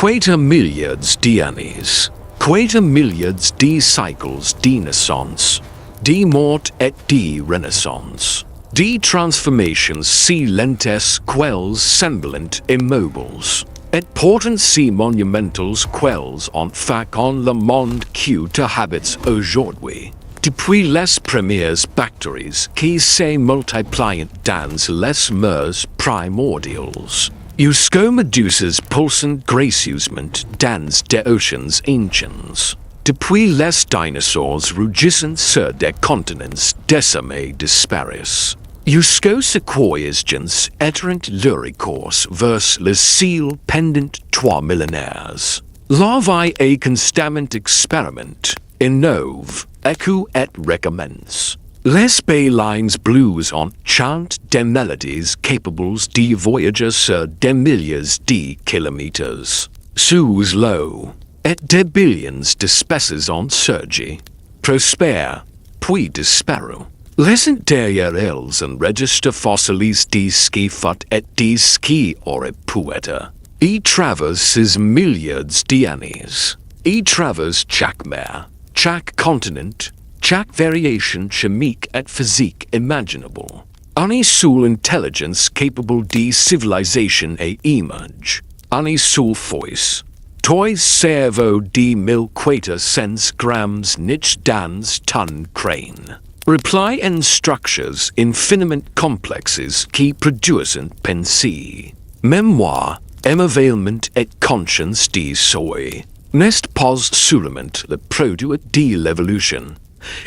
Quater milliards d'années, quater milliards de cycles de naissance, de mort et de renaissance, de transformations si lentes quelles semblant immobiles, et portant si monumentals quelles ont fait en le monde que tu habites aujourd'hui. Depuis les premières bactéries qui se multiplient dans les mers primordiales, jusqu'aux méduses pulsant gracieusement dans des oceans anciens. Depuis les dinosaures rugissant sur des continents décimés disparus, jusqu'aux séquoias gens étirant leur course vers les ciels pendant 3 millénaires. La vie est constamment expériment, innove, écho et recommence. Les baleines blues ont chant des mélodies capables de voyager sur des milliers de kilomètres sous l'eau, et des billions d'espèces ont surgi, prospèrent, puis disparu. Laissant derrière elles un registre fossilis de ce qui fut et de ce qui aurait pu être. Y traverse ces milliards d'années. Y traverse chaque mer, chaque continent, chaque variation chimique et physique imaginable. Any seule intelligence capable de civilisation et image. Any seule voice. Tois cerveau de 1000 quater cents grammes niche dans ton crâne. Reply in structures infiniment complexes qui produisent pensée. Mémoire, émerveillement et conscience de soi. N'est pas seulement le produit de l'évolution.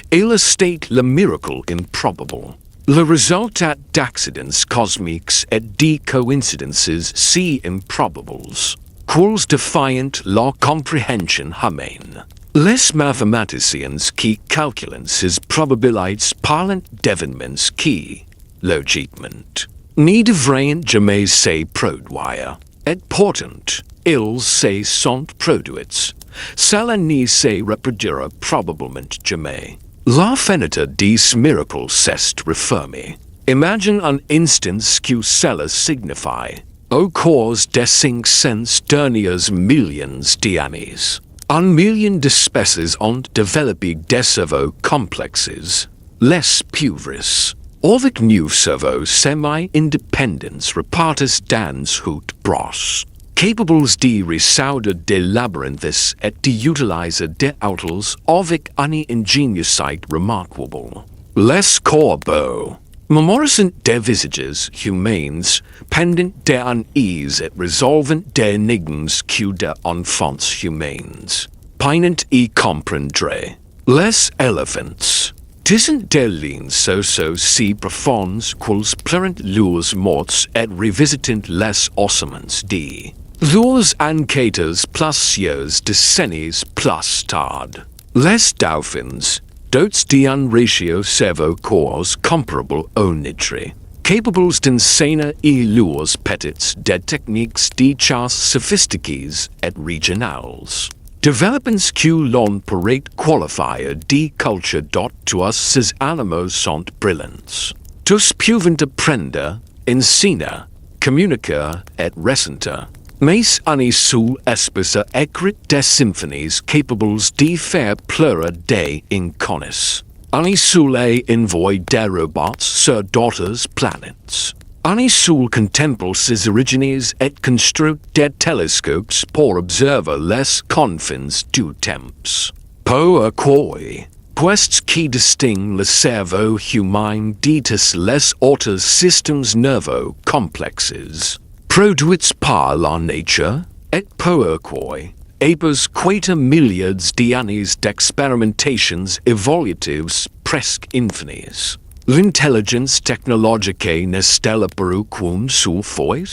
Il est le miracle improbable, le résultat d'accidents cosmiques et de coïncidences si improbables, quels défiant la compréhension humaine. Les mathématiciens qui calculent ces probabilités parlent d'événements qui, logiquement, ne devraient jamais se produire, et pourtant, ils se sont produits. Cela ne se reproduira probablement jamais. La finité de ce miracle s'est refermée. Imagine un instant ce que cela signifie. Au cours des 500 derniers millions d'années, 1 million d'espèces ont développé des cerveaux complexes, les pieuvres, avec nous cerveaux semi-indépendants repartis dans haute brosse. Capables de résoudre des labyrinthes et d'utiliser des outils avec une ingéniosité remarquable. Les corbeaux, mémorisant des visages humains, pendant des années et résolvant des énigmes que des enfants humains, peinant y comprendre. Les éléphants, tissant des lignes si profondes quels pleurent leurs morts et revisitant les ossements de leurs enquêteurs plusieurs décennies plus tard. Les dauphins, dotés d'un ratio cerveau-corps comparable au nôtre, capables d'enseigner y leurs petits des techniques de chasse sophistiquées et régionales. Développements que l'on pourrait qualifier de culture tous ces animaux sont brillants. Tous peuvent apprendre, enseigner, communiquer et ressentir. Mais une seule espèce écrit des symphonies capables de faire pleurer des inconnus. Une seule envoie des robots sur d'autres planètes. Une seule contemple ses origines et construit des télescopes pour observer les confins du temps. Pourquoi? Puisque qui distingue le cerveau humain de tous les autres systèmes nerveux complexes. Produits par la nature, et pourquoi, après quater milliards d'années d'expérimentations évolutives presque infinies, l'intelligence technologique n'est-elle apparue qu'une seule fois?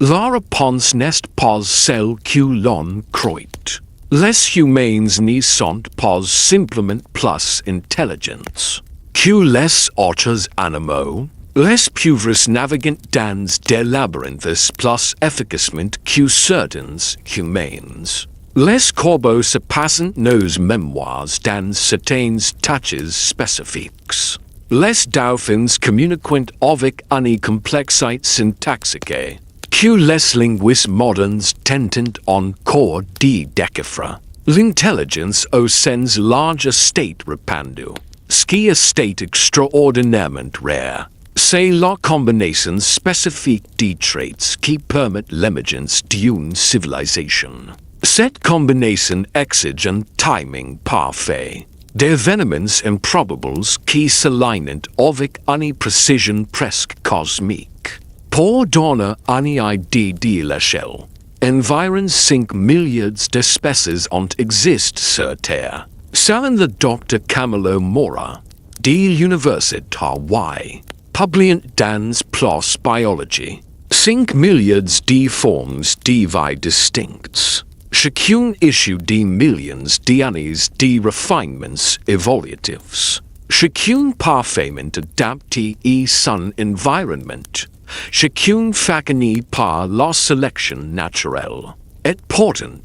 La réponse n'est pas celle que l'on croit. Les humains ne sont pas simplement plus intelligents que les autres animaux. Les pieuvres naviguent dans des labyrinthes plus efficacement que certains humains. Les corbeaux se passent nos mémoires dans certaines tâches spécifiques. Les dauphins communiquent avec une complexité syntaxique Que les linguistes modernes tentent encore de déchiffrer l'intelligence au sens large state répandu, ce qui est state extraordinairement rare. C'est la combinaison spécifique des traits qui permettent l'émergence d'une civilisation. Cette combinaison exige un timing parfait, d'événements improbables qui s'alignent avec une précision presque cosmique. Pour donner une idée de l'échelle, environ 5 milliards d'espèces ont existé sur Terre. Selon le Dr. Camilo Mora, de l'Université Hawaii, publiant dans PLOS Biologie, 5 milliards de formes de vie distinctes, chacune issue de millions d'années de refinements évolutifs, chacune parfaitement adaptée à son environnement, chacune façonnée par la sélection naturelle, et pourtant,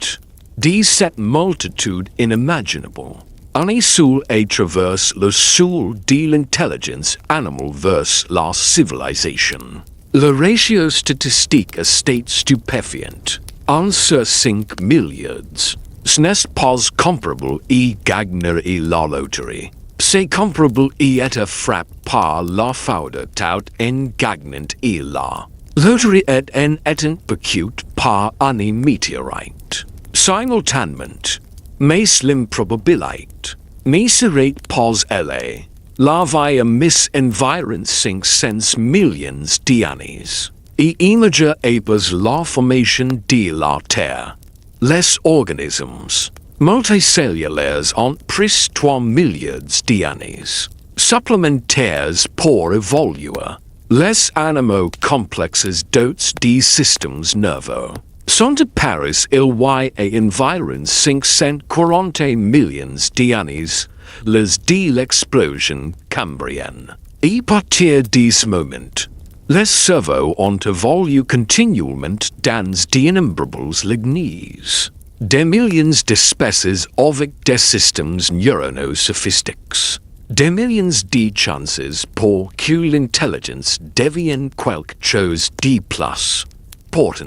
de cette multitude inimaginable, on seul et traverse le sol de l'intelligence animale vers la civilisation. Le ratio statistique est stupéfiant. 1 sur 5 milliards. Ce n'est pas comparable à gagner à la loterie. C'est comparable à être frappé par la foudre tout en gagnant à la loterie et en étant percuté par un météorite. Simultanément, mais l'improbabilité ne serait pas élevée. La vie a mis environ 500 millions d'années. Et imagine pas la formation de la Terre. Les organismes multicellulaires ont pris 3 milliards d'années supplémentaires pour évoluer. Les animaux complexes dotés de systèmes nerveux sont apparus il y a environ 540 millions d'années, les de l'explosion cambrienne. À partir de ce moment, les cerveaux ont évolué continuellement dans d'innombrables lignées. Des millions d'espèces avec des systèmes neuronaux sophistiques. Des millions de chances pour que l'intelligence devienne quelque chose de plus. Pourtant,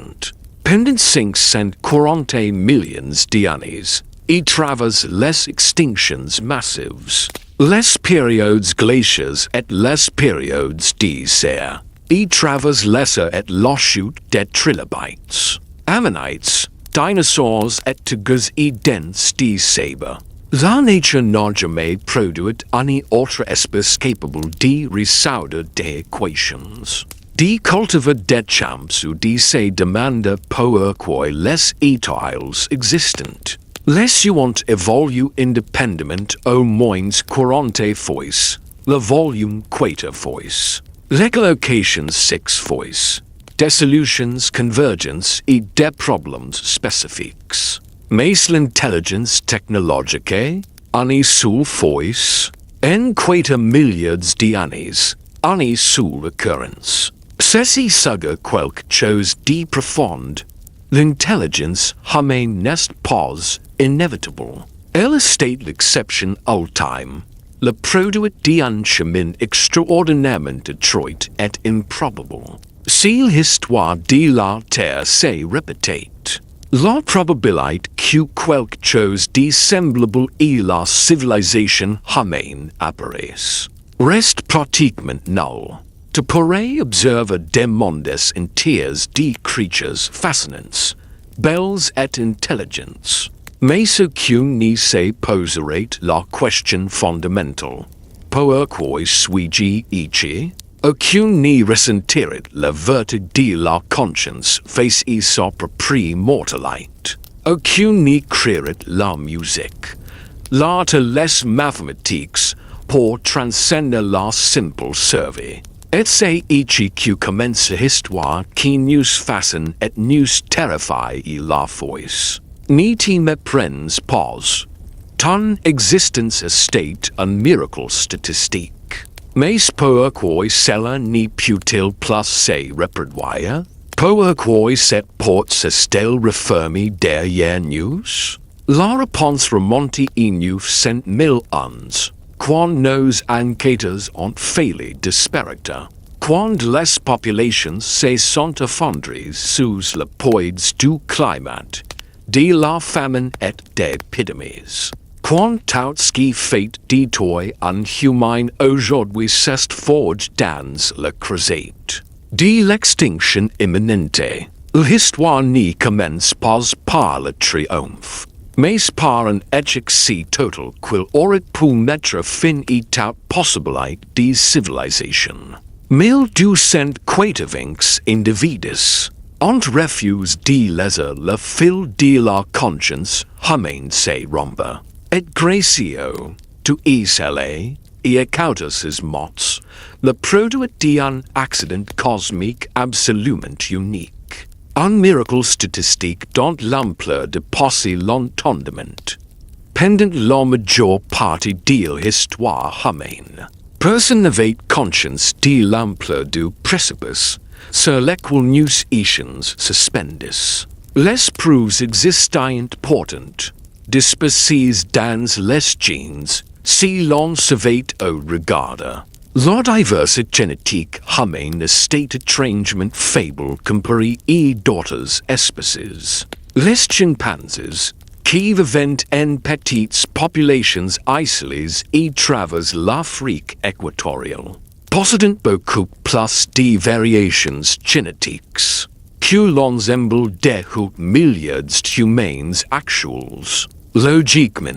pendant 540 millions d'années, et traverse les extinctions massives, les périodes glaciaires et les périodes de serre, et traverse lesser et la chute des trilobites, ammonites, dinosaures et tigres et dents de sabre. La nature n'a jamais produit une autre espèce capable de résoudre des équations. De cultiver des champs ou de se demander pourquoi les étoiles existent. Les ont évolué indépendamment au moins 40 fois, le volume 4 fois, l'écolocation 6 fois, des solutions convergentes et des problèmes spécifiques. Mais l'intelligence technologique, une seule fois, en 4 milliards d'années, une seule occurrence. Ceci serait quelque chose de profond. L'intelligence humaine n'est pas inévitable. Elle est l'exception ultime. Le produit d'un chemin extraordinairement étroit et improbable. Si l'histoire de la Terre se répète, la probabilité que quelque chose de semblable à la civilisation humaine apparaisse reste pratiquement nulle. Tu pourrais observer des mondes entiers de creatures fascinantes, belles et intelligentes, mais aucune ne se poserait la question fondamentale. Pourquoi suis-je ici? Aucune ne ressentirait la vertu de la conscience face à sa propre mortalité. Aucune ne créerait la musique, l'art et les mathématiques pour transcender la simple survie. Et c'est ici que commence l'histoire qui nous fascine et nous terrifie à la fois. Ne te méprends pas. Ton existence est un miracle statistique. Mais pourquoi cela ne peut-il plus se reproduire? Pourquoi cette porte est-elle refermée derrière nous? La réponse remonte à nous 100 000 ans. Quand nos enquêteurs ont failli disparaître, Quand les populations se sont effondrées sous le poids du climat, de la famine et des épidémies. Quand tout ce qui fait de toi un humain aujourd'hui s'est forgé dans le creuset de l'extinction imminente. L'histoire ne commence pas par le triomphe, mais par un échec si total qu'il aurait pu mettre fin à toute possibilité de civilisation. 1280 individus ont refusé de laisser le fil de la conscience humaine se rompre. Et grâce to cela, et à cause ses morts, le produit d'un accident cosmique absolument unique. Un miracle statistique dont l'ampleur dépasse l'entendement. Pendant la majeure partie de l'histoire humaine, personne n'avait conscience de l'ampleur du précipice sur lequel nous étions suspendus. Les preuves existant importantes, dispersées dans les genes, si l'on savait au regarder. La diversité génétique humaine est étrangement faible comparée à d'autres espèces. Les chimpanzés, qui vivent en petites populations isolées à travers l'Afrique équatoriale, possèdent beaucoup plus de variations génétiques que l'ensemble des milliards d'humains actuels. Logiquement,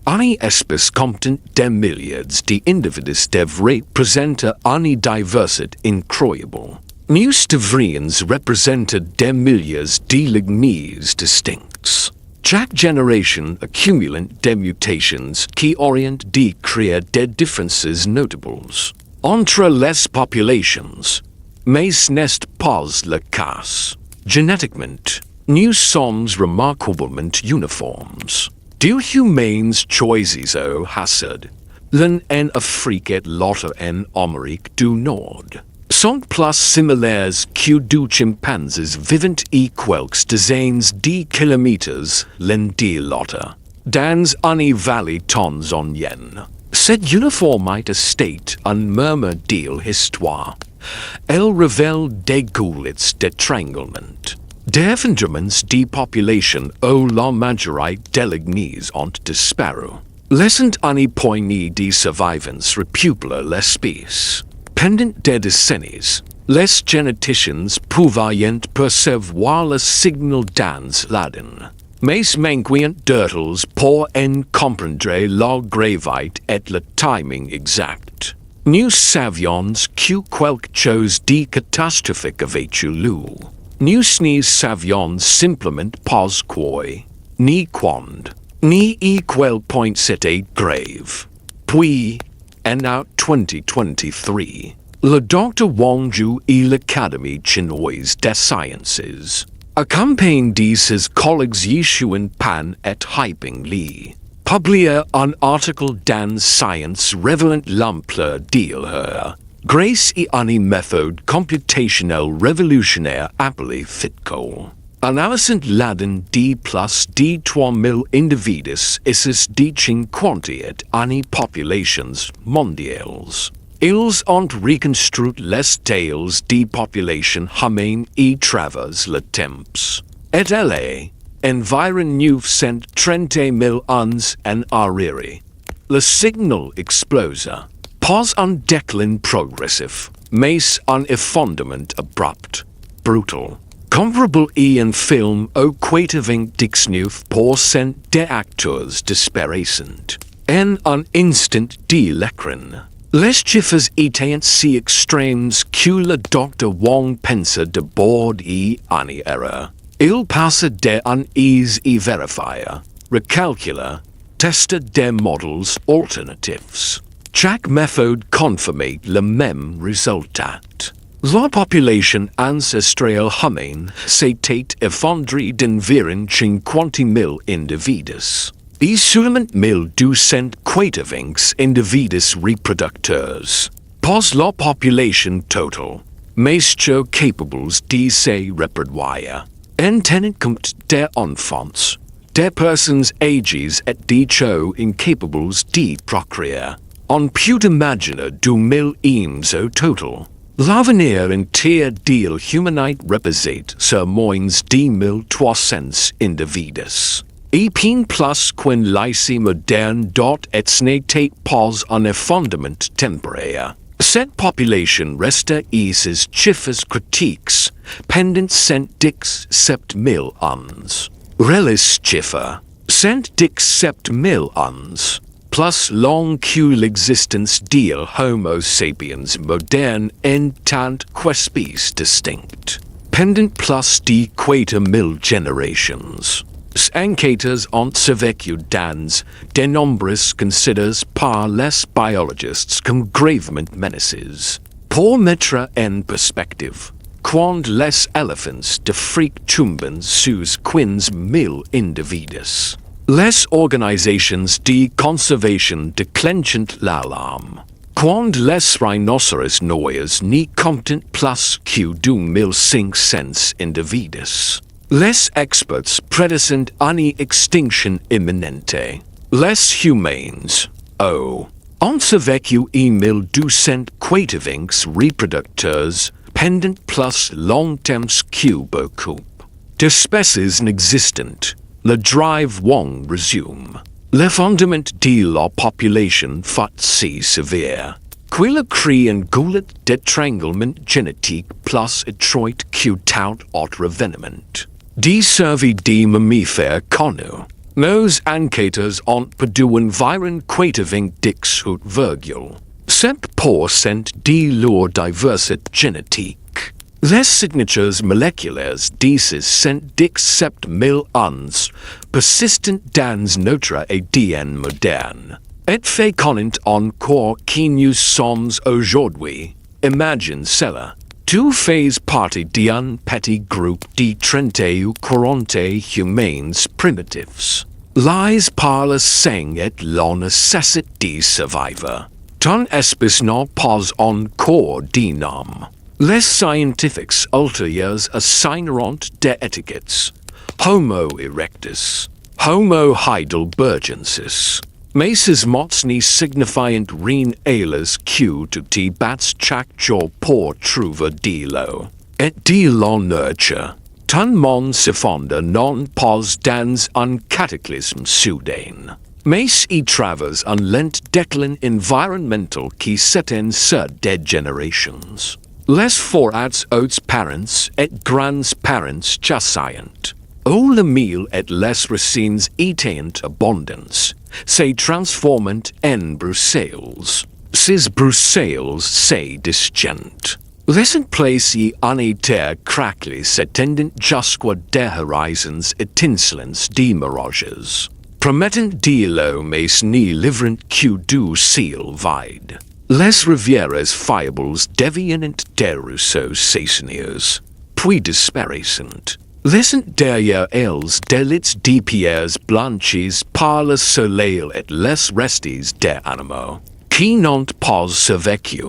une espèce comptant des milliards d'individus devrait présenter une diversité incroyable. Nous devrions représenter des milliards de lignées distinctes. Chaque génération accumulant des mutations qui orientent de créer des différences notables entre les populations, mais ce n'est pas le cas. Génétiquement, nous sommes remarquablement uniformes. Deux humains choisis au hasard, l'un en Afrique et l'autre en Amérique du Nord, sont plus similaires que deux chimpanzés vivant à quelques dizaines de kilomètres l'un de l'autre, dans une vallée tanzanienne. Cette uniformité est un murmure de l'histoire. Elle révèle des goulets d'étranglement. D'effondrements de population où la majorité des lignées ont disparu. Laissant une poignée de survivants repeupler l'espèce. Pendant des décennies, les généticiens pouvaient percevoir le signal dans l'ADN, mais manquaient d'outils pour en comprendre la gravité et le timing exact. Nous savions que quelque chose de catastrophique avait eu lieu. Nous ne savions simplement pas quoi, ni quand, ni à quel point c'était grave. Puis, en août 2023, le Dr. Wang Zhu et l'Académie chinoise des sciences, accompagnés de ses collègues Yixuan Pan et Haiping Li, publièrent un article dans Science révélant l'ampleur de l'erreur, grâce à une méthode computationnelle révolutionnaire appelée FITCO. Analysant l'ADN de plus de 3000 individus issus de 58 populations mondiales. Ils ont reconstruit les tales de population humaine à travers le temps. Et elle, environ 930 000 ans en arrière. Le signal explosa. Pas un déclin progressif, mais un effondrement abrupt, brutal. Comparable à un film au 99% des acteurs disparaissent. En un instant de l'écran. Les chiffres étaient si extrêmes que le Dr. Wang pensa d'abord à une erreur. Il passa d'un aise à vérifier, recalculer, tester des modèles alternatifs. Chaque méthode confirmait le même résultat. La population ancestrale humaine s'était effondrée d'environ 50 000 individus. Et seulement 1280 individus reproducteurs. Pas la population totale, mais capables de se reproduire. En tenant compte des enfants, des personnes âgées et des incapables de procréer. On peut imaginer 2000 aims au total. L'avenir entier del humanite reposate sur moins de 1300 individus. Epin plus qu'un lycée moderne dot et snate pos on a fondament temporaire. Cette population resta isis chiffres critiques, pendant cent dix sept mille ans. Relis chiffre, cent dix sept mille ans, plus long que l'existence del Homo sapiens moderne en tant qu'espèce distinct. Pendant plus de 4 000 generations. Enquêteurs ont survécu dans de nombreux considérés par les biologistes comme gravement menacés. Pour mettre en perspective, quand les éléphants d'Afrique tombent sous 15 000 individus, les organisations de conservation déclenchent l'alarme. Quand les rhinocéros noirs n'y comptent plus que 2500 individus. Les experts prédisent une extinction imminente. Les humains, ont survécu 1280 reproducteurs pendant plus longtemps que beaucoup d'espèces n'existantes. Le drive wong resume. Le fondement de la population fut si sévère qu'il crée un goulet d'étranglement génétique plus étroit que tout autre événement. Desservi de mammifères connus. Nos enquêteurs ont perdu environ 90,8%. 7% de leur diversité génétique. Les signatures moléculaires de ces 117 000 ans persistent dans notre ADN moderne. Et fécondent encore que nous sommes aujourd'hui. Imagine cela. Tu fais partie d'un petit groupe de 30 ou 40 humains primitifs. Les parlent sang et la nécessité de survivre. Ton espèce n'a pas encore de nom. Les scientifiques ultérieurs assigneront des étiquettes. Homo erectus, Homo heidelbergensis. Mais ces mots n'y signifient rien elles que de te bats chaque jour pour trouver de l'eau. Et de la nurture. Ton monde se fonde non pas dans un cataclysme soudain. Mais y traverse un lent déclin environnemental qui s'étend sur des générations. Les forats aux parents et grands-parents chassaillent. Où le mil et les racines étant abondance, se transforment en Bruxelles. Ces Bruxelles se disjuntent. Laissant place en terre craquelée s'étendant jusqu'à des horizons étincelants de mirages. Promettant de l'eau mais n'y livrant que du ciel vide. Les rivières fiables deviennent des ruisseaux saisonniers, puis disparaissent. Laissant derrière elles des lits de pierres blanchies par le soleil et les restes des animaux, qui n'ont pas survécu.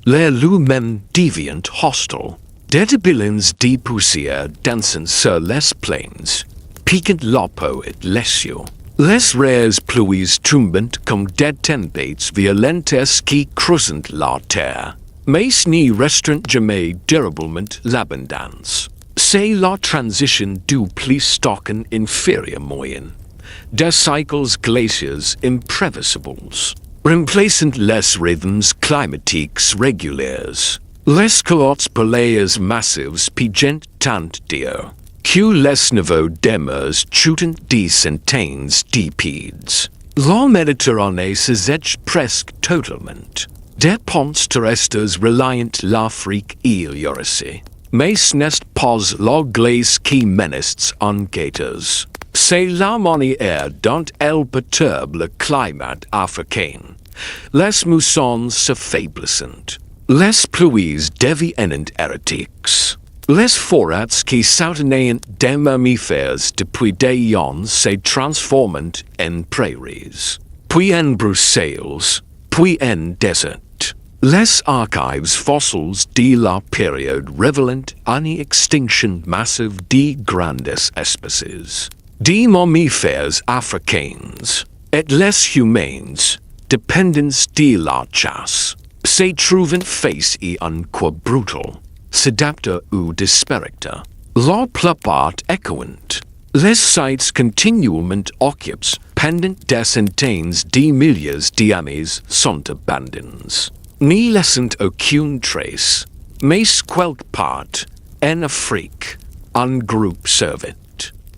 Les lumens deviennent hostiles. Des bilins de poussière dansant sur les plaines, piquant la peau et les yeux. Les rares pluies tombent comme des tempêtes violentes qui creusent la terre, mais n'y restreint jamais durablement l'abondance. C'est la transition du Pléistocène inférieur moyen, des cycles glaciers imprévisibles, remplaçant les rythmes climatiques réguliers. Les calottes polaires massives pigent tant d'eau, que les niveaux des mers chutent des centaines de pieds. La Méditerranée se sèche presque totalement. Des ponts terrestres reliant l'Afrique et l'Eurasie. Mais n'est pas la glace qui menace enquêteurs. C'est la manière dont elle perturbe le climat africain. Les moussons s'affaiblissent. Les pluies deviennent erratiques. Les forats qui soutenaient des mammifères depuis des ans se transforment en prairies, puis en Bruxelles, puis en désert. Les archives fossiles de la période révèlent une extinction massive de grandes espèces, de mammifères africains, et les humains, dépendants de la chasse. Se trouvant face et unqua brutal, sedapter ou disparicter. La plupart echoant. Les sites continuellement occupes, pendant des centaines de milliers d'années sont abandonnés. Ni laissant aucune trace, mais quelque part, en Afrique, un groupe survit.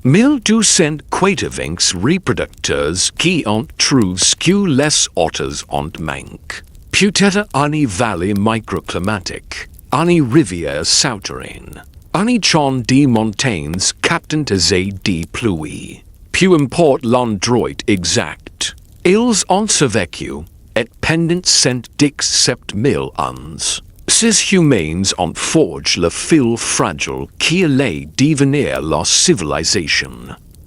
1280 reproducteurs qui ont trouvé que les otters ont manqué. Peut-être une vallée microclimatique, une rivière souterraine, un champ de montagnes captant des pluies. Peu importe l'endroit exact, ils ont survécu, et pendant 117 000 ans. Ces humains ont forgé le fil fragile qui allait devenir la civilisation.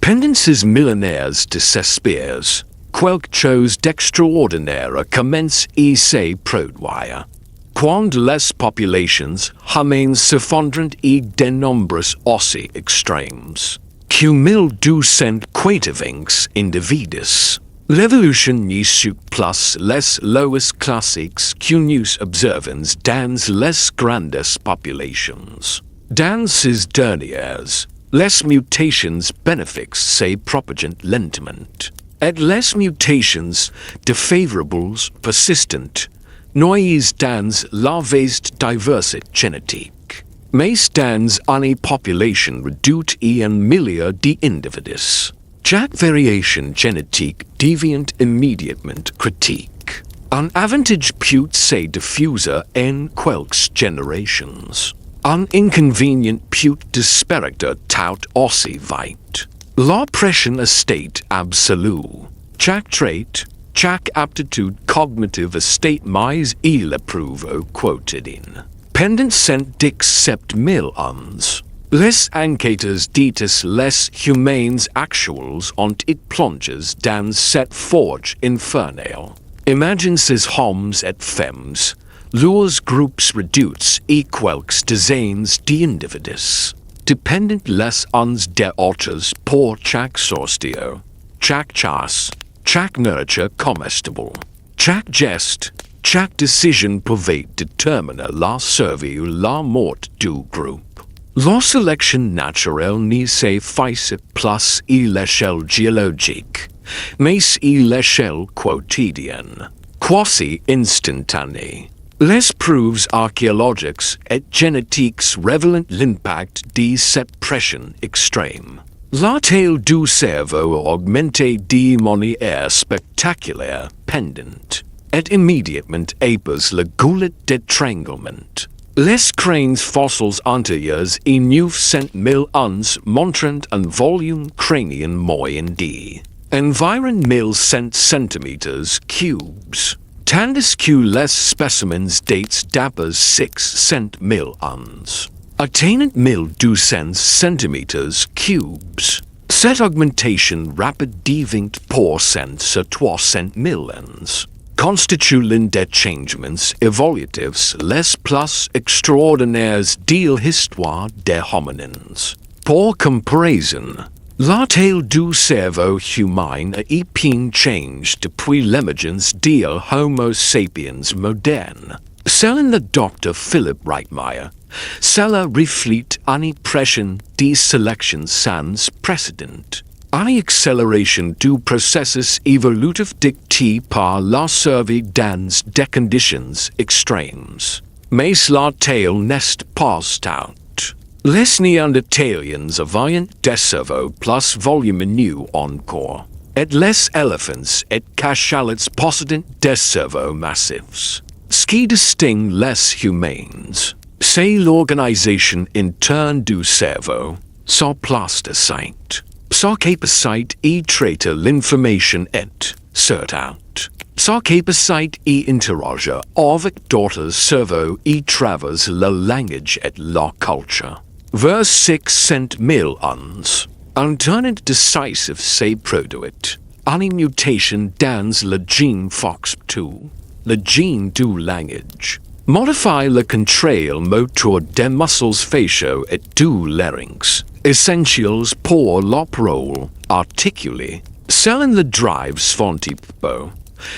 Pendant ces millénaires de s'espère, quelque chose d'extraordinaire commence à se produire. Quand les populations humaines s'effondrent et de nombreux aussi extrêmes, que 1280 individus. L'évolution n'y suit plus les lois classiques que nous observons dans les grandes populations. Dans ces dernières, les mutations bénéfiques se propagent lentement, et les mutations défavorables persistent, noyées dans la vaste diversité génétique. Mais dans une population réduite à un milliard d'individus. Chaque variation génétique devient immédiatement critique. Un avantage peut se diffuser en quelques générations. Un inconvénient peut disparaître tout aussi vite. La pression est absolue. Chaque trait, chaque aptitude cognitive est mais il éprouve au quotidien. Pendant 117 000 ans, les enquêteurs disent les humains actuels ont été plongés dans cette forge infernale. Imagine ces hommes et femmes, leurs groupes réduits et quelques dizaines d'individus, dépendant les uns des autres pour chaque sortir, chaque chasse, chaque nourriture comestible, chaque geste, chaque décision pouvait déterminer la survie ou la mort du groupe. La sélection naturelle n'y se fait plus à l'échelle géologique, mais à l'échelle quotidienne, quasi instantanée. Les preuves archéologiques et génétiques révèlent l'impact de cette pression extrême. La taille du cerveau a augmenté de manière spectaculaire pendant, et immédiatement après la goulette d'étranglement. Les crânes fossiles antérieurs et 900 000 ans montrent un volume crânien moyen de environ 1100 cm3, tandis que les spécimens datent d'après 600 000 ans, atteignent 1200 cm3. Cette augmentation rapide de 20% sur 300 000 ans constitue l'un des changements évolutifs les plus extraordinaires de l'histoire des hominins. Pour comparaison, la taille du cerveau humain a bien changé depuis l'émergence de Homo sapiens moderne. Selon le Dr. Philip Reitmeier, cela reflète une pression de sélection sans précédent. Une accélération du processus évolutif dicté par la survie dans des conditions extrêmes. Mais la taille n'est pas tout. Les Néandertaliens avaient des cerveaux plus volumineux encore, et les éléphants et cachalots possédaient des cerveaux massifs. Ce qui distingue les humains, c'est l'organisation interne du cerveau, sa plasticité. Sa capacité à traiter l'information et, surtout, sa capacité à interagir avec d'autres cerveaux à travers le langage et la culture. Vers 600 000 ans, un tournant décisif s'est produit, une mutation dans le gène FOX2, le gène du langage, modifie le contrôle moteur des muscles faciaux et du larynx, essentiels pour la parole articulée. Selon le drive spontané,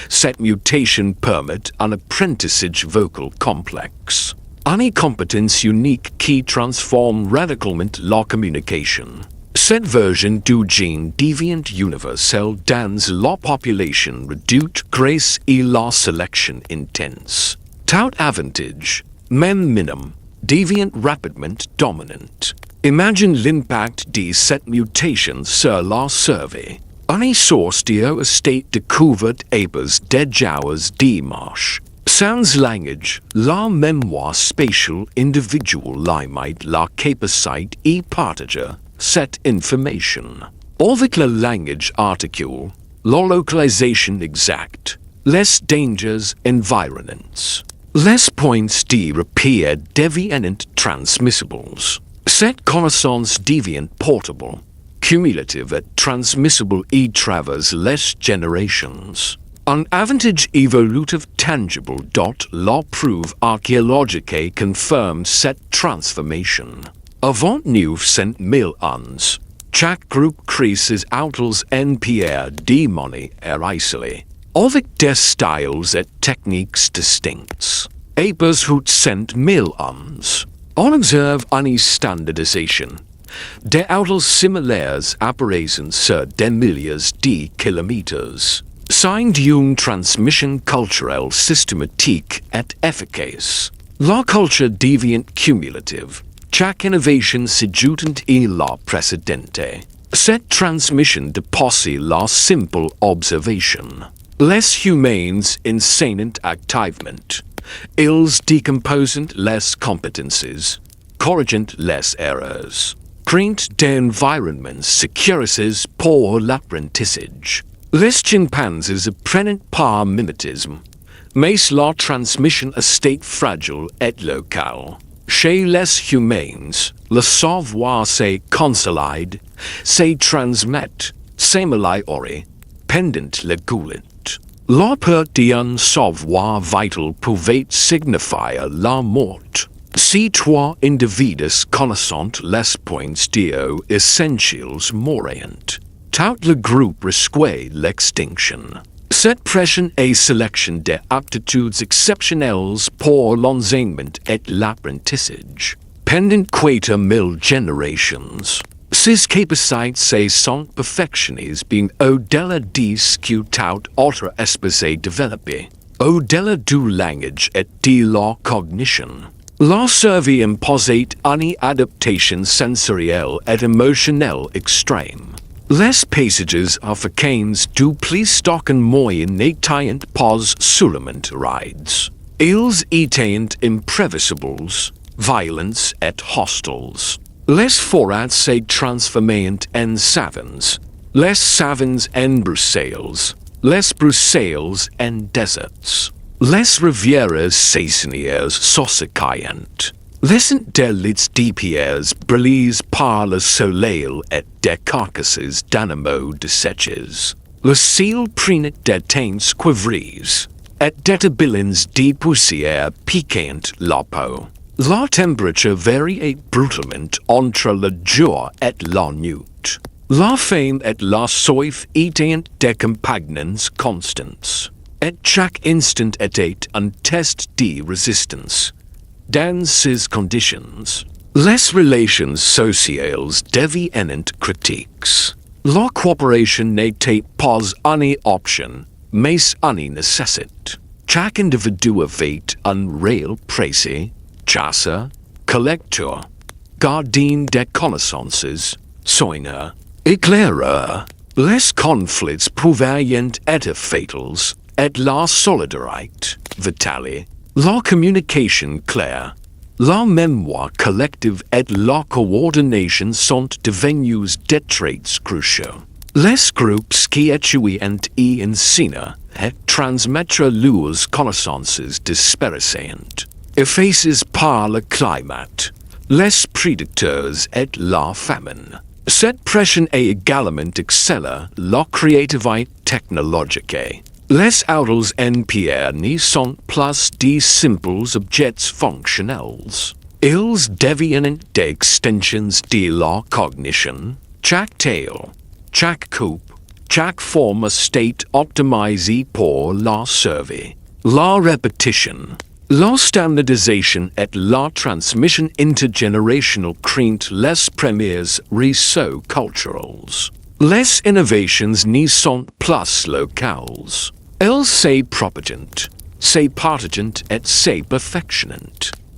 Cette mutation permet un apprentissage vocal complexe. Une compétence unique qui transforme radicalement la communication. Cette version du gene déviant universel dans la population réduite grâce à la sélection intense. Tout avantage, même minimum, devient rapidement dominant. Imagine l'impact de cette mutation sur la survie. Une source de estate découverte apas déjà dimanche. Sans language, la mémoire spatiale individuelle limite la capacité de partager cette information. Avec le language articule, la localisation exacte, les dangers environnants, les points de repère deviennent transmissibles. Cette connaissance devient portable, cumulative et transmissible à travers les générations. Un avantage évolutif tangible dot la preuve archéologique confirme cette transformation. Avant 900 000 ans, chaque groupe crée ses autres NPR démonies et isolés, avec des styles et techniques distincts. Après 800 000 ans, on observe une standardisation. Des autres similaires apparaissent sur des milliers de kilomètres. Signe d'une transmission culturelle systématique et efficace. La culture devient cumulative. Chaque innovation s'ajoute à la précédente. Cette transmission dépasse la simple observation. Les humains enseignent activement. Ils décomposent les compétences, corrigent les erreurs, créent des environnements sécurisés pour l'apprentissage. Les chimpanzés apprennent par mimétisme, mais la transmission est fragile et locale. Chez les humains, le savoir se consolide, se transmet, s'améliore, pendant le goulet. La perte d'un savoir vital pouvait signifier la mort. Si trois individus connaissant les points d'eau essentiels moururent, tout le groupe risquait l'extinction. Cette pression et sélection des aptitudes exceptionnelles pour l'enseignement et l'apprentissage. Pendant 4000 générations, ces capacités sont perfectionnées bien au-delà de ce que toute autre espèce développée, au-delà du langage et de la cognition. La survie imposait une adaptation sensorielle et émotionnelle extrême. Les paysages africains du Pléistocène moyen n'étaient pas seulement rides. Ils étaient imprévisibles, violents et hostiles. Les forêts se transformaient en savanes, les savanes en broussailles, les broussailles en déserts. Les rivières saisonnières s'oscillaient. Les intelligences des pierres brillaient par le soleil et des carcasses d'animaux desséchés. Le ciel prenait des teintes cuivrées, et des tabillons de poussière piquant la peau. La température variait brutalement entre le jour et la nuit. La faim et la soif étaient des compagnons constants, et chaque instant était un test de résistance. Dans ces conditions, les relations sociales deviennent critiques. La coopération n'était pas une option, mais une nécessité. Chaque individu avait un rôle précis, chasseur, collecteur, gardien des connaissances, soigneur, éclaireur. Les conflits pouvaient être fatals, et la solidarité vitale. La communication claire, la mémoire collective et la coordination sont devenus des traits cruciaux. Les groupes qui étudient et enseignent et transmettent leurs connaissances dispersent, effacés par le climat, les prédateurs et la famine. Cette pression est également excelle la créativité technologique. Les autres NPR ne sont plus de simples objets fonctionnels. Ils deviennent des extensions de la cognition. Chaque taille, chaque coupe, chaque forme state optimisée pour la survie. La répétition, la standardisation et la transmission intergénérationnelle créent les premiers réseaux culturels. Les innovations n'y sont plus locales. Elles se propagent, se partagent et se perfectionnent.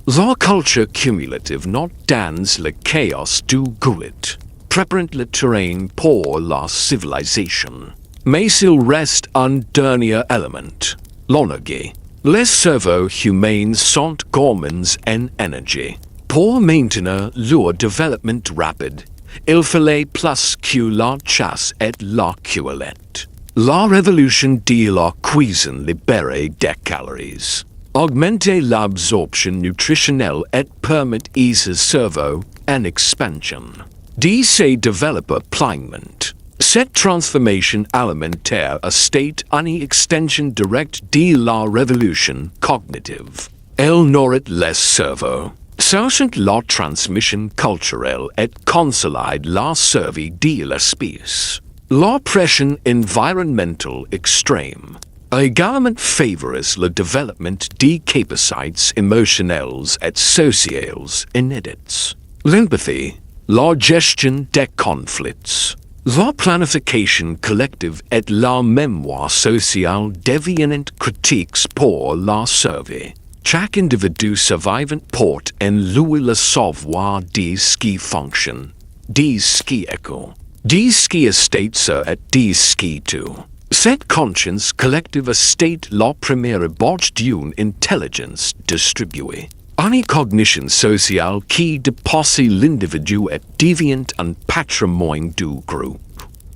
La culture cumulative not dans le chaos du goulet, préparant le terrain pour la civilisation. Mais il reste un dernier élément, l'énergie. Les cerveaux humains sont gourmands en énergie. Pour maintenir leur développement rapide, il fallait plus que la chasse et la cueillette. La révolution de la cuisine libère des calories, augmenter l'absorption nutritionnelle et permet au cerveau une expansion. De se développer pleinement. Cette transformation alimentaire est une extension directe de la révolution cognitive. Elle nourrit les cerveaux, sachant la transmission culturelle et consolide la survie de l'espèce. La pression environnementale extrême également favorise le développement de capacités émotionnelles et sociales inédites. L'empathie, la gestion des conflits, la planification collective et la mémoire sociale deviennent critiques pour la survie. Chaque individu survivant porte en lui le savoir de ce qui fonctionne, de ce qui écho, de ce qui est et de ce qui tue. Cette conscience collective est la première base d'une intelligence distribuée. Une cognition sociale qui dépasse l'individu et devient un patrimoine du groupe.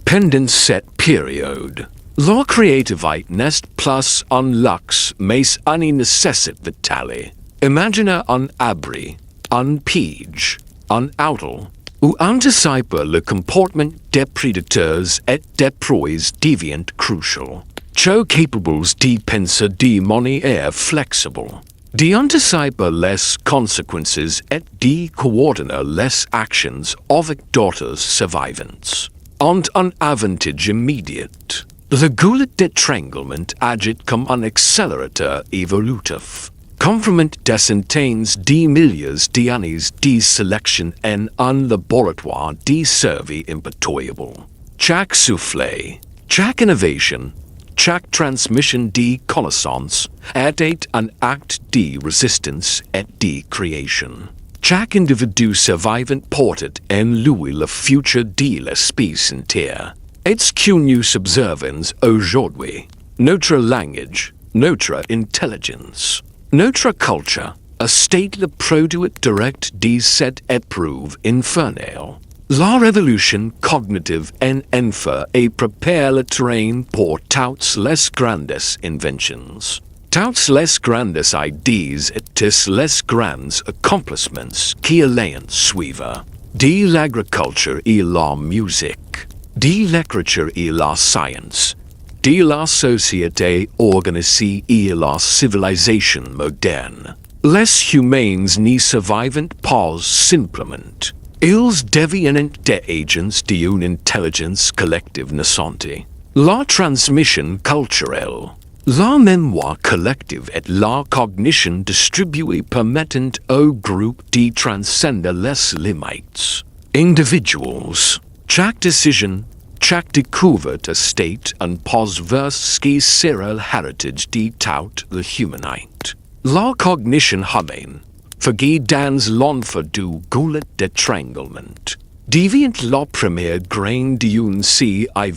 Pendant cette période, la créativité n'est plus un luxe mais une nécessité vitale. Imaginez un abri, un piège, un hôtel, où anticiper le comportement des prédateurs et des proies devient crucial. Cho capables de penser de manière flexible, de anticiper les conséquences et de coordonner les actions avec d'autres survivants. Ont un avantage immédiat. Le goulet d'étranglement agit comme un accélérateur évolutif. Confirmant des centaines de milliers d'années de sélection en un laboratoire de survie impitoyable. Chaque souffle, chaque innovation, chaque transmission de connaissances est un acte de résistance et de création. Chaque individu survivant porte en lui le futur de l'espèce entière. Est-ce que nous observons aujourd'hui? Notre langage, notre intelligence, notre culture est le produit direct de cette épreuve infernale. La révolution cognitive en enfer et prépare le terrain pour toutes les grandes inventions. Toutes les grandes ideas et tous les grands accomplissements qui allaient suivre. De l'agriculture et la musique, de l'écriture et la science, de la société organisée et la civilisation moderne. Les humains n'y survivent pas simplement. Ils deviennent des agents d'une intelligence collective naissante. La transmission culturelle, la mémoire collective et la cognition distribuée permettent au groupe de transcender les limites. Individuals, chaque décision, chaque découverte est un pas vers ce qui sera l'héritage de toute l'humanité. La cognition humaine, figée dans l'enfer du goulet d'étranglement, devient la première graine d'une civilisation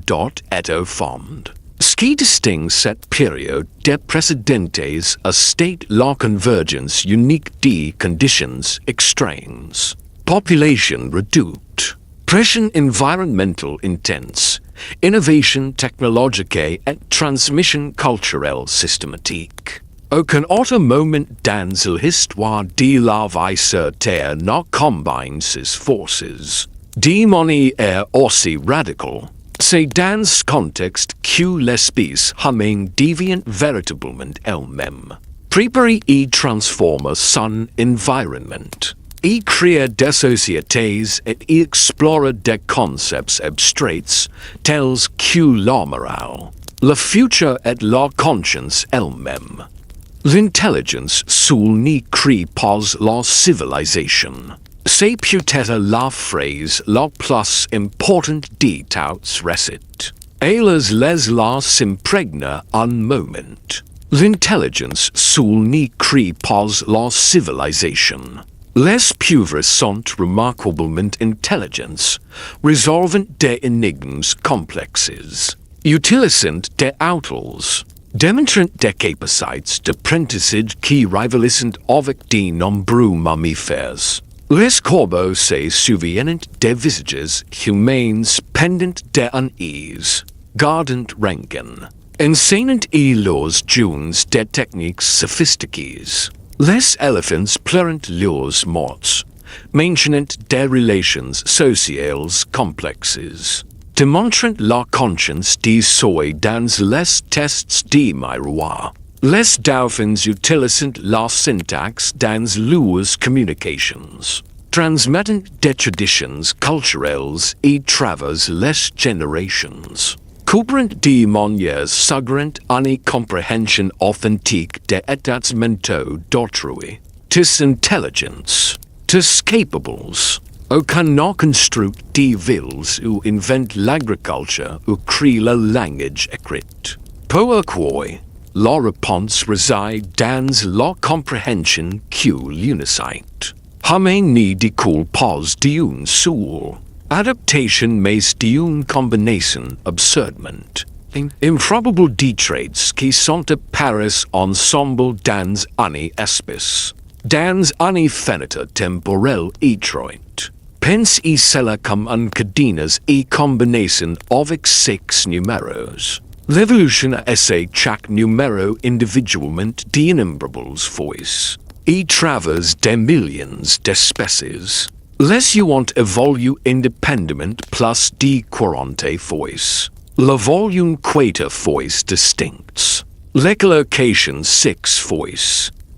dont est au fond. Ce qui distingue cette période des précédentes est la convergence unique de conditions extrêmes. Population réduite, pression environnementale intense, innovation technologique et transmission culturelle systématique. Aucun autre moment dans l'histoire de la vie sur Terre n'a combiné ces forces. De manière aussi radicale, c'est dans ce contexte que l'espèce humaine devient véritablement elle-même. Préparer et transformer son environnement. E créer des sociétés et y explorer des concepts abstraits tels que la morale, le futur et la conscience elle-même. L'intelligence seule n'y crée pas la civilisation. C'est peut-être la phrase la plus importante de toutes récits. Elles la s'imprègne un moment. L'intelligence seule n'y crée pas la civilisation. Les pauvres sont remarquablement intelligents, résolvant des énigmes complexes, utilisant des outils, démontrant des capacités d'apprentissage qui rivalisent avec de nombreux mammifères. Les corbeaux se souviennent des visages humains pendant des années, gardant rankin, enseignant leurs jeunes des techniques sophistiquées. Les éléphants pleurent leurs morts, mentionnant des relations sociales complexes, démontrant la conscience de soi dans les tests de miroir. Les dauphins utilisent la syntaxe dans leurs communications, transmettant des traditions culturelles et travers les générations. Couvrant de manière sagrante une compréhension authentique des états mentaux d'autrui, tis intelligence, tis capables, aucun n'a construit des villes ou invente l'agriculture ou crée le langage écrit. Pourquoi? La réponse réside dans la compréhension que l'unicite. Jamais ne découle pas d'une seule. Adaptation mais d'une combinaison absurdement improbable de traits qui sont apparus ensemble dans une espèce, dans une fenêtre temporelle étroite. Pense y cela comme un cadenas et combinaison avec 6 numéros. L'évolution essaie chaque numéro individuellement d'innombrables fois, et travers des millions d'espèces. Les yuant évolue indépendamment plus de 40 fois. Le volume 4 fois distincts. L'écolocation 6 fois.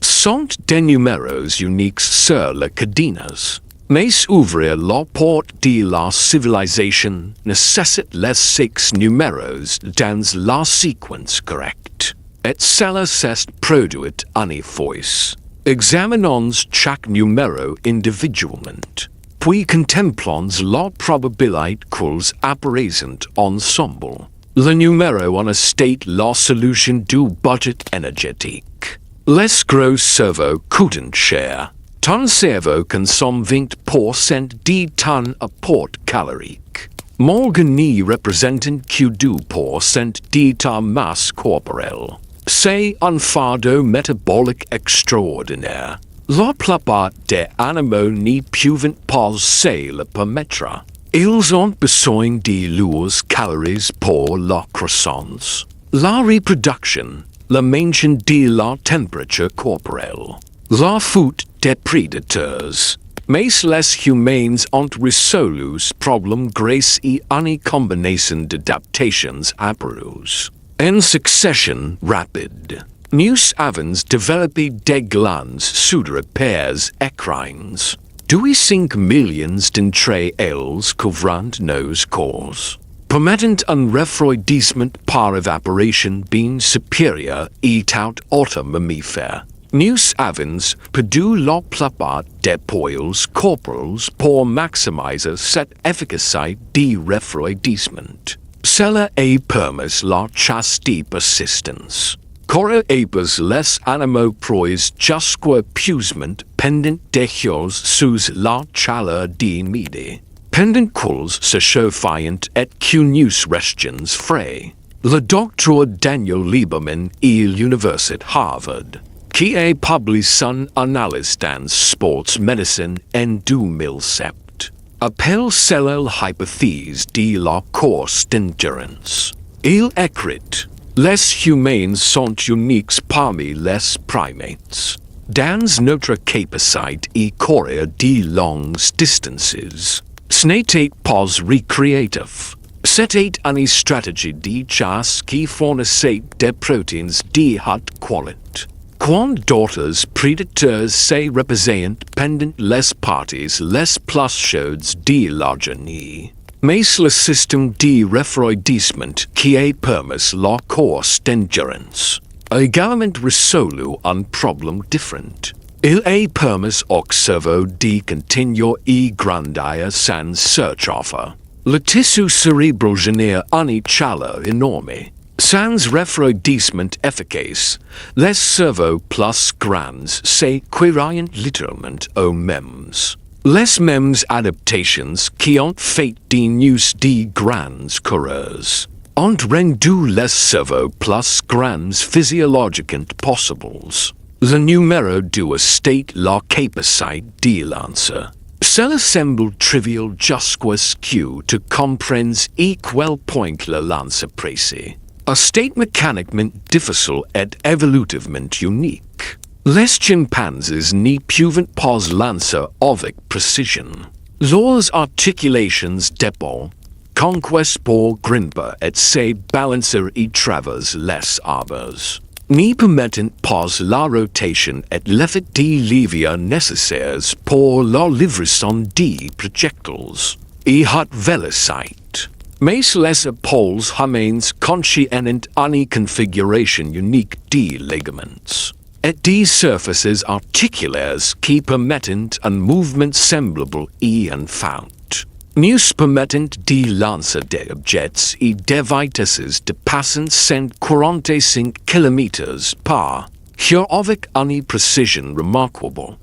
Sont des numéros uniques sur le cadenas. Mais ouvrir la porte de la civilisation nécessite les 6 numéros dans la séquence correcte. Et cela s'est produit une fois. Examinons chaque numéro individuellement, puis contemplons la probabilité qu'ils apparaissent ensemble. Le numéro en state la solution du budget énergétique. Les gros cerveaux coûtent cher. Ton cerveau consomme 20% de ton apport calorique. Morgani représentant que 2% de ta masse corporelle. C'est un fardeau métabolique extraordinaire. La plupart des animaux n'y peuvent pas se le permettre. Ils ont besoin de leurs calories pour la croissance, la reproduction, le maintien de la température corporelle, la fuite des prédateurs. Mais les humains ont résolu ce problème grâce à une combinaison d'adaptations apparues. En succession rapide, nous avons développé des glandes sudoripères écrines. 5 millions d'entre elles couvrant nos corps, permettant un refroidissement par évaporation bien supérieur à tout autre mammifère. Nous avons perdu la plupart des poils corporels pour maximiser cette efficacité de refroidissement. Cela a permis la chasse de persistance. Corre épais les animaux proies jusqu'au épuisement pendant des jours sous la chaleur de midi, pendant qu'ils se chauffaient et que nous restions frais. Le docteur Daniel Lieberman de l'Université Harvard, qui a publié son analyse dans Sports Medicine en 2007, appelle cela l'hypothèse de la course d'endurance. Il écrit: les humains sont uniques parmi les primates. Dans notre capacité à courir de longues distances, ce n'était pas récréatif. C'était une stratégie de chasse qui fournissait des protéines de haute qualité. Quant daughters predators se represent pendant les parties les plus chaudes de la journée. Mais le système de refroidissement qui est permis la course d'endurance également résolu un problème différent. Il est permis au cerveau de continuer et grandir sans surchauffer. Le tissu cérébral génère une chaleur énorme. Sans refroidissement efficace, les cerveaux plus grands se quérient littéralement aux mêmes. Les mêmes adaptations qui ont fait des news de grands coureurs ont rendu les cerveaux plus grands physiologiquement possibles. Le numéro 2 state la capacité de lancer. Cela semble trivial jusqu'à ce que tu comprennes à quel point le lance précis. Un state mécaniquement difficile et évolutivement unique. Les chimpanzés n'y peuvent pas lancer avec précision. Leurs articulations d'épaules, conquest pour grimper et se balancer et traverser les arbres, n'y permettent pas la rotation et l'effet de levier nécessaires pour la livraison de projectiles et haute vélocité. Mais les épaules humaines contiennent une configuration unique de ligaments et de surfaces articulaires qui permettent un mouvement semblable à un feinte. Nous permettent de lancer des objets et des vitesses dépassant 145 km par heure avec une précision remarquable.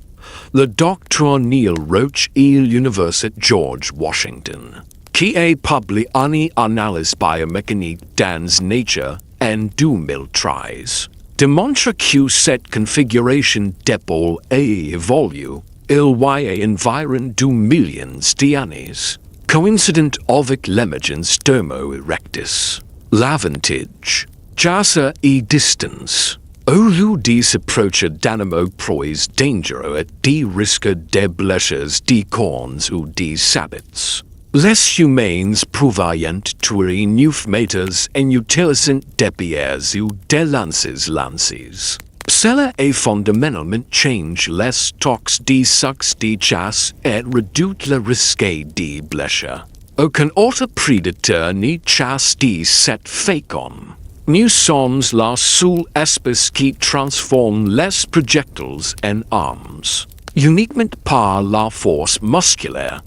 Le docteur Neil Roach et l'Université George Washington, qui a publié une analyse biomécanique dans Nature en 2013, démontre que cette configuration d'épaule a évolué il y a environ 2 millions d'années, coïncident avec l'émergence d'Homo erectus. L'avantage, chasse et distance. Au lieu de s'approcher d'animaux proies dangereux et de risques de blessures de cornes ou de sabots, les humains prévoyant tuer pneumatiques en utilisant des pierres ou des lances. Cela est fondamentalement change les tox de sucks de chasse et réduit le risque de blessure. Aucun autre prédateur ni chasse de cette fécond. Nous sommes la seule espèce qui transforme les projectiles en armes, uniquement par la force musculaire.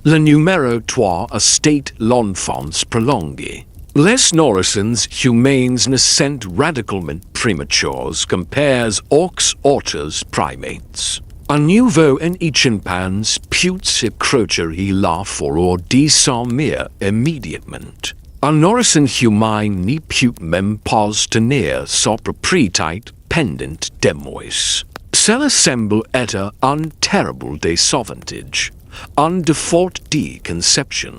Le numéro 3 state l'enfance prolongée. Les nourrissons humains naissent radicalement prématures comparés aux autres primates. Un niveau en chimpanzé peut s'accrocher la fourrure de s'emmire immédiatement. Un nourrisson humain n'y peut même pas tenir sa propriété pendant des mois. Cela semble être un terrible désavantage, un défaut de conception.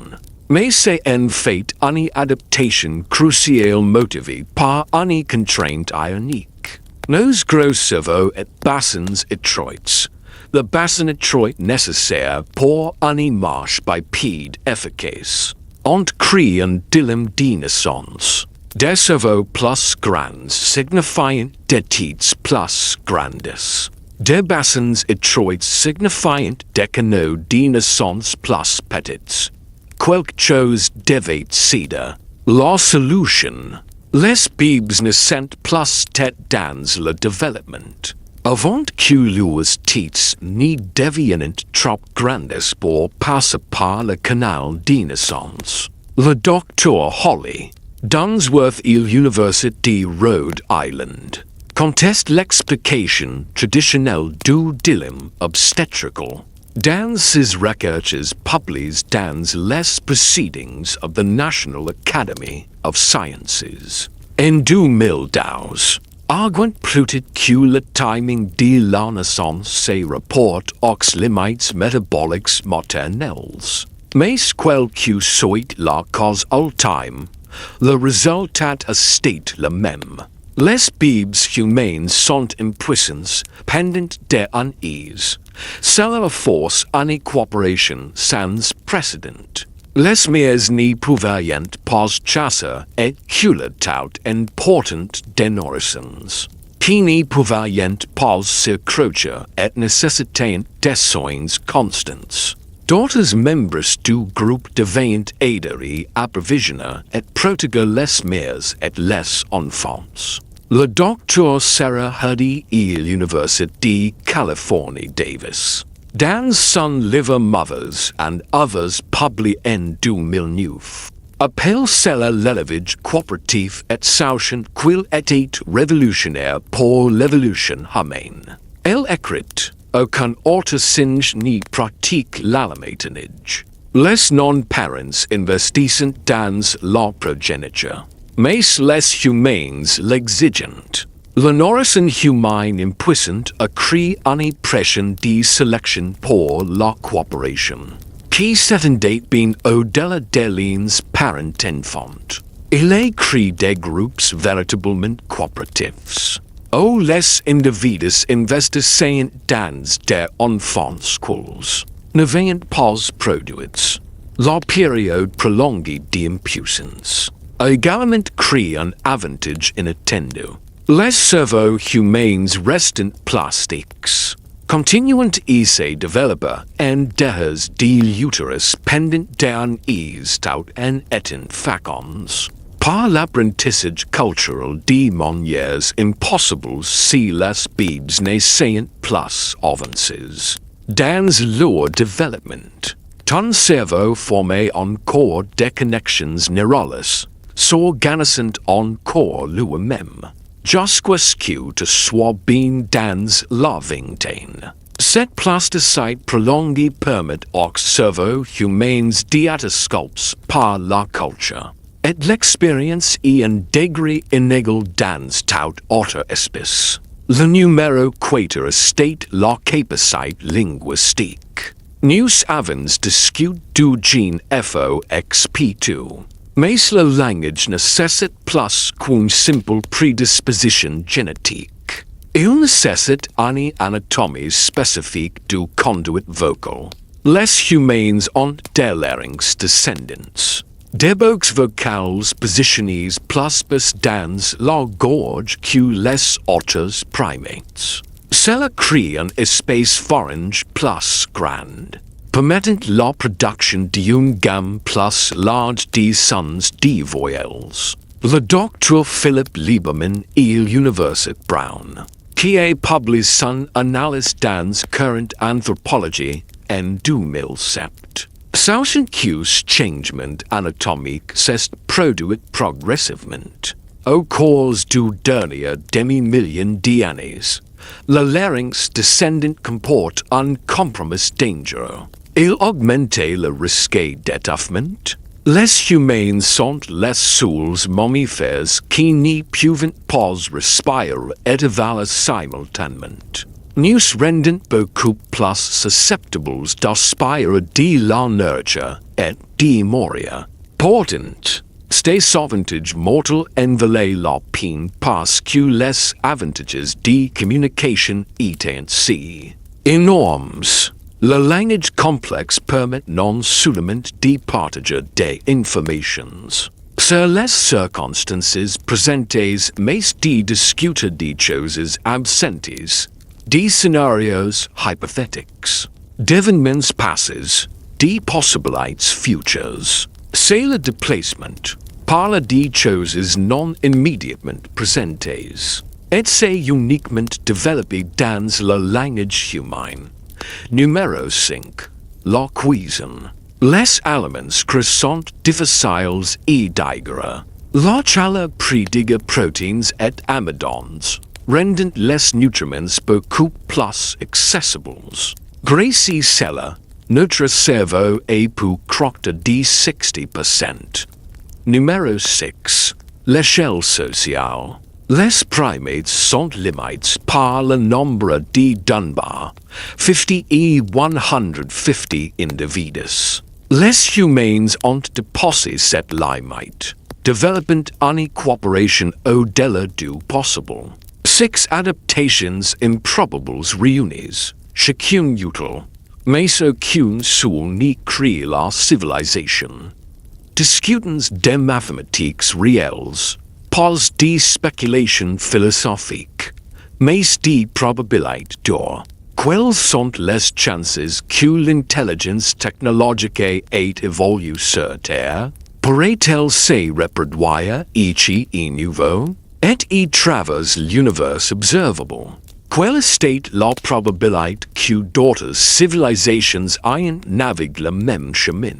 Mais c'est en fait une adaptation cruciale motivée par une contrainte ionique. Nos gros cerveaux et bassins étroits, le bassin étroit nécessaire pour une marche bipède efficace, ont créé un dilemme de naissance. Des cerveaux plus grands signifient des têtes plus grandes. Des bassins étroits signifient des canaux de naissance plus petits. Quelque chose devait céder. La solution. Les bébés naissent plus tête dans le développement. Avant que leurs têtes n'y deviennent trop grandes pour passer par le canal de naissance. Le docteur Holly, Dunsworth et l'Université de Rhode Island, conteste l'explication traditionnelle du dilemme obstétrical. Dans ses recherches publiées dans les Proceedings of the National Academy of Sciences, en 2012, arguant plutôt que le timing de la naissance se rapporte aux limites métaboliques maternelles. Mais quel que soit la cause ultime, le résultat est le même. Les bébés humains sont impuissants pendant des années. Cela force une coopération sans précédent. Les mères n'y prévoyant pas chasser et que le tout important des nourrissons. qui n'y prévoyant pas circrocher et nécessitant des soins constants. D'autres membres du groupe deviennent aidés à provisionner et protéger les mères et les enfants. Le docteur Sarah Huddy à l'Université de Californie Davis. Dans son livre Mothers and Others publié en 2009, appelle cela l'élevage coopératif et sachant qu'il était révolutionnaire pour l'évolution humaine. Elle écrit aucun autre singe n'y pratique l'alamatanage. Les non-parents investissent dans la progéniture, mais les humains l'exigent. La narration humaine impuissante a créé une pression de sélection pour la coopération, qui s'étendait bien au-delà des lignes parent-enfant. Il a créé des groupes véritablement coopératifs, où les individus investissant dans des enfants schools n'avaient pas produits. La période prolongée d'impuissance a également créé un avantage inattendu. Les cerveaux humains restent plastiques, continuant à se développer en dehors de l'utérus pendant d'un tout en étant féconds. Par l'apprentissage culturel de manières impossibles si les bébés naissent plus avancés. Dans leur développement, ton cerveau forme encore des connexions neurales, s'organisant encore lui-même. Jusqu'à ce que tu sois bien dans la vingtaine. Cette plasticité prolongée permet aux cerveaux humains d'être sculptés par la culture, et l'expérience y un degré inégal dans toute autre espèce. Le numéro 4 state la capacité linguistique. Nous avons discuté du gène FOXP2. Mais le langage nécessite plus qu'une simple prédisposition génétique. Il nécessite une anatomie spécifique du conduit vocal. Les humains ont des larynx descendants. Des bocs vocales positionnés plus bas dans la gorge que les autres primates. Cela crée une espèce pharynge plus grande, permettant la production d'une gamme plus large de sons de voyelles. Le docteur Philip Lieberman à l'Université Brown, qui a publié son analyse dans Current Anthropology en 2007. Sachant que ce changement anatomique s'est produit progressivement, au cours du dernier demi-million d'années, le larynx descendant comporte un compromis dangereux. Il augmente le risque d'étouffement. Les humains sont les seuls mammifères qui ne peuvent pas respirer et avaler simultanément. Nous rendant beaucoup plus susceptibles d'aspirer de la nourriture et de mourir. Pourtant, ces avantages mortels envalent la peine parce que les avantages de communication étaient si énormes. Le langage complexe permet non seulement de partager des informations sur les circonstances présentes, mais de discuter de choses absentes, de scénarios hypothétiques, d'événements passés, de possibilités futures. C'est le déplacement, parle de choses non immédiatement présentes, et c'est uniquement développé dans le langage humain. Numéro 5. La cuisine. Les aliments sont difficiles à digérer. La chaleur prodigue protéines et amidons, rendant les nutriments beaucoup plus accessibles. Grâce à cela, notre cerveau est plus croqué de 60%. Numéro 6. L'échelle sociale. Les primates sont limités par le nombre de Dunbar, 50 et 150 individus. Les humains ont dépassé cette limite, développant une coopération au-delà du possible. 6 adaptations improbables réunies, chacune utile, mais aucune seule n'y crée la civilisation. Discutons des mathématiques réelles, pas de spéculation philosophique, mais die Probabilität door. Quelles sont les chances que l'intelligence technologique et évolue sur Terre? Pourrait-elle se reproduire ici et nouveau? Et y travers l'univers observable? Quelle est la probabilité que d'autres civilisations aient navigué le même chemin?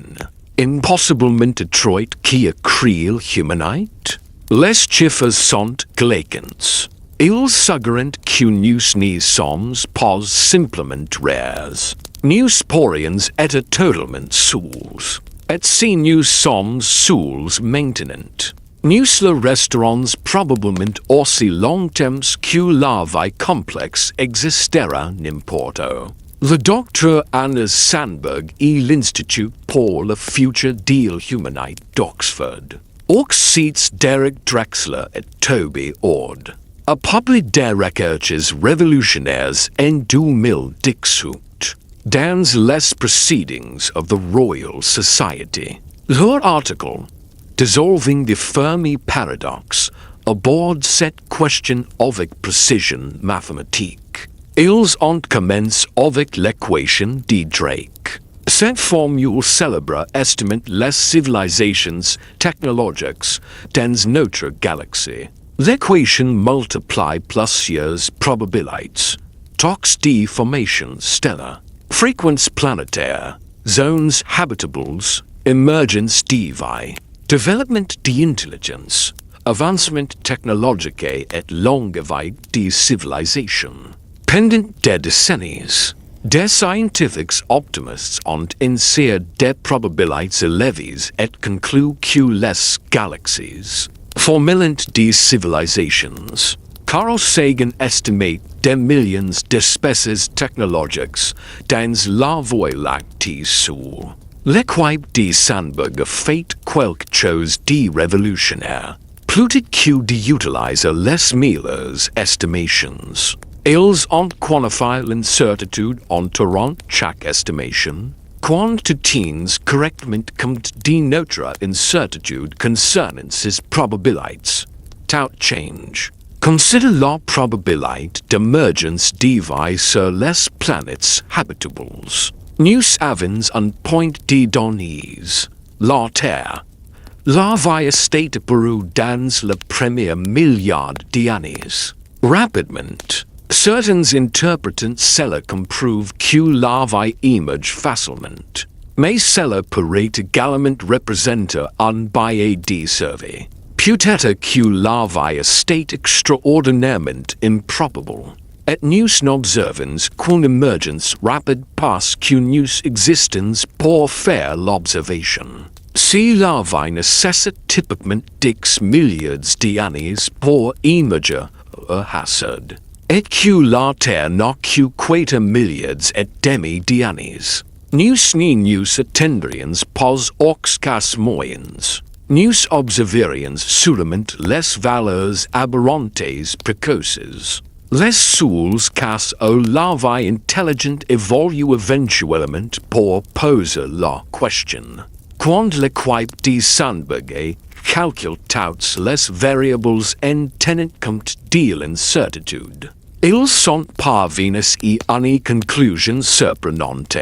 Impossiblement étroit qui a créé l'humanité? Les chiffres sont glaçants. Ils suggèrent que nous n'y sommes pas simplement rares. Nous pourrions être totalement seuls. Et si nous sommes seuls maintenant, nous le resterons probablement aussi longtemps que la vie complexe existera n'importe où. Le docteur Anders Sandberg et l'Institut pour le futur de l'humanité d'Oxford. Oxcites Derek Drexler et Toby Ord. A public des recherches révolutionnaires en 2018 dans les proceedings of the Royal Society. Leur article, Dissolving the Fermi Paradox, aborde cette question avec précision mathématique. Ils ont commencé avec l'équation de Drake. Cette formule célèbre estime les civilisations technologiques dans notre galaxie. L'équation multiplie plusieurs probabilités. Taux de formation stellaire, fréquence planétaire, zones habitables, émergence de vie, développement de intelligence, avancement technologique et longue vie de civilisation. Pendant des décennies, des scientifiques optimistes ont inséré des probabilités élevées et conclu que les galaxies forment des civilisations. Carl Sagan estimate des millions d'espèces technologiques dans la Voie lactée seule. L'équipe de Sandberg a fait quelque chose de révolutionnaire, plutôt que d'utiliser les meilleures estimations. Ils ont quantifié l'incertitude entourant chaque estimation, quantitations correctement compte de notre incertitude concernant ces probabilités. Tout change. Consider la probabilité d'émergence de vie sur les planètes habitables. Nous avons un point de données, la Terre. La vie est apparue dans le premier milliard d'années. Rapidement, certains interprètent cela comme preuve que la vie émerge facilement. Mais cela pourrait également représenter un biais de survie. Peut-être que la vie est extraordinairement improbable. Et nous n'observons qu'une émergence rapide parce que nous existons pour faire l'observation. Si la vie nécessite typiquement 10 milliards d'années pour émerger au hasard, et que la Terre n'a que 4 milliards et demi d'années, nous n'y nous attendrions pas aux cas moyens. Nous observerions seulement les valeurs aberrantes précoces. Les seuls cas où la vie intelligente évolue éventuellement pour poser la question. Quand l'équipe de Sandberg calcule toutes les variables en tenant compte de l'incertitude, ils sont parvenus à une conclusion surprenante.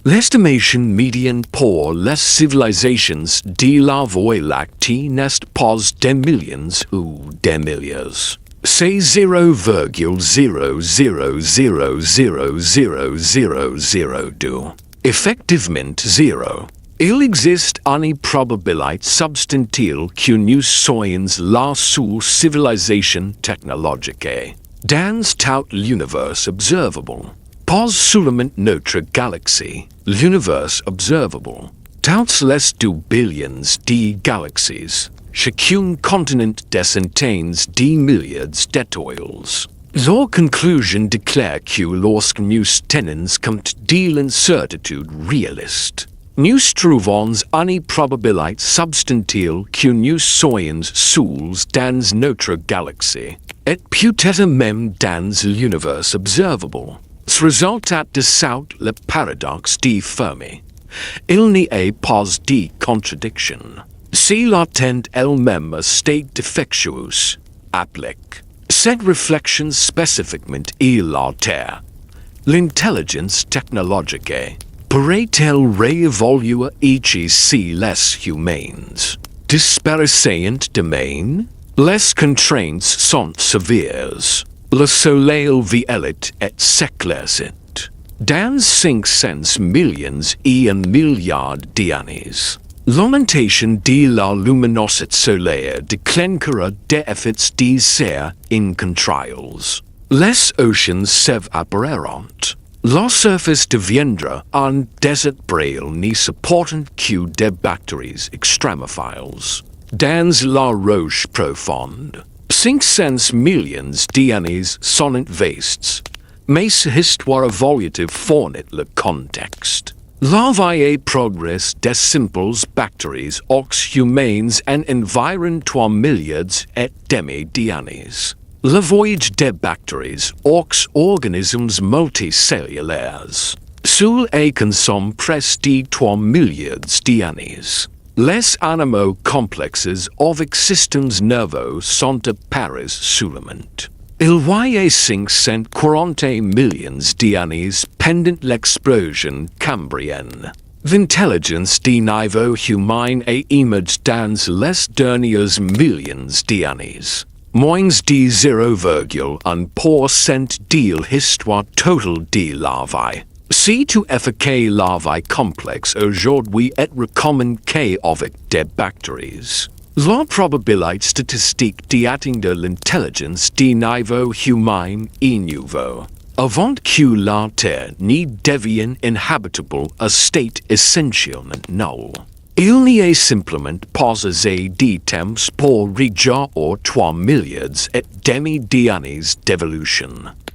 L'estimation médiane pour les civilisations de la Voie lactée n'est pas des millions ou des milliards. C'est 0,000000002. Effectivement zéro. Il existe une probabilité substantielle que nous soyons la seule civilisation technologique dans tout l'univers observable. Pas seulement notre galaxie, l'univers observable. Toutes les 2 billions de galaxies, chacun contenant des centaines de milliards d'étoiles. Leur conclusion déclare que lorsque nous tenons compte de l'incertitude réaliste, nous trouvons une probabilité substantielle que nous soyons seuls dans notre galaxie, et peut-être même dans l'univers observable. Ce résultat dissout le paradoxe de Fermi. Il n'y a pas de contradiction. Si la Terre elle-même est défectueuse, applique Cette réflexion spécifiquement et la terre. L'intelligence technologique pourrait-elle réévoluer ici les humains? Disparaissent demain? Les contraintes sont sévères. Le soleil violet et s'éclaircit. Dans 500 millions et un milliard d'années, l'augmentation de la luminosité solaire déclenchera des effets de serre incontrôlables. Les océans s'évaporeront. La surface deviendra un désert brûlant ne supportant que des bactéries extremophiles. Dans la roche profonde, 500 millions d'années sont vastes, mais histoire évolutive fournit le contexte. La vie progresse des simples bactéries aux humains en environ 3 milliards et demi d'années. Le voyage des bactéries aux organismes multicellulaires. Seuls et consomme presque 3 milliards d'années. Les animaux complexes avec systèmes nerveux sont apparus seulement. Il y a 540 millions d'années pendant l'explosion cambrienne. L'intelligence de niveau humain est émergée dans les derniers millions d'années. Moins de 0,1% de l'histoire totale de la vie. Si tu efficace la vie complexe aujourd'hui est recommandée avec des bactéries. La probabilité statistique d'atteindre l'intelligence de niveau humain est nouveau. Avant que la Terre ne devienne inhabitable, un state essentiellement null. Il n'y a simplement pas assez de temps pour réagir aux 3 milliards et demi d'années d'évolution.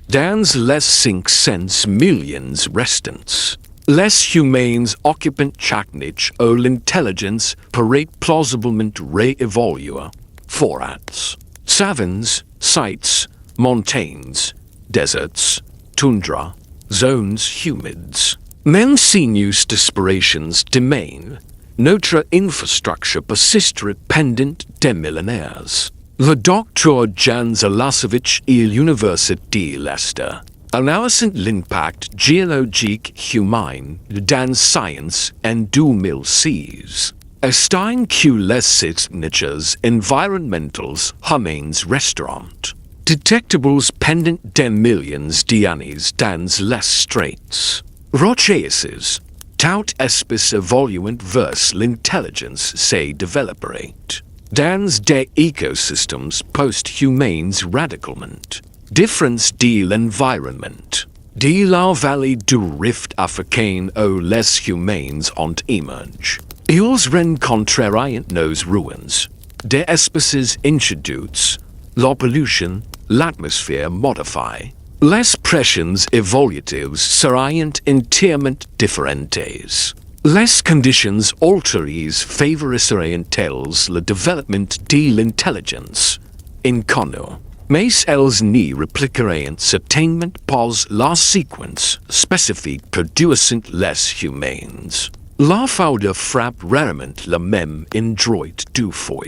Dans les 500 millions restants, les humains occupent chaque niche où l'intelligence pourrait plausiblement réévoluer. Forêts, savannes, sites, montagnes, deserts, tundra, zones humides. Même si nous disparitions demain, notre infrastructure persistera pendant des millénaires. Le docteur Jan Zalasevic et l'Université de Leicester analysent l'impact géologique humain dans science en 2006. Estiment que les signatures environnementales humaines resteront détectables pendant des millions d'années dans les straits rocheuses. Tout espèce évoluant vers l'intelligence se développerait. Dans des écosystèmes post-humains radicalement différents de l'environnement. De la vallée du rift africain où les humains ont émergé. Ils rencontreront nos ruines. Des espèces introduites, la pollution, l'atmosphère modifiée. Les pressions évolutives seront entièrement différentes. Les conditions ultérieures favoriseraient-elles le développement de l'intelligence inconnue, mais elles n'y répliqueraient certainement pas la séquence spécifique produisant les humains. La faute frappe rarement la même endroit du fois.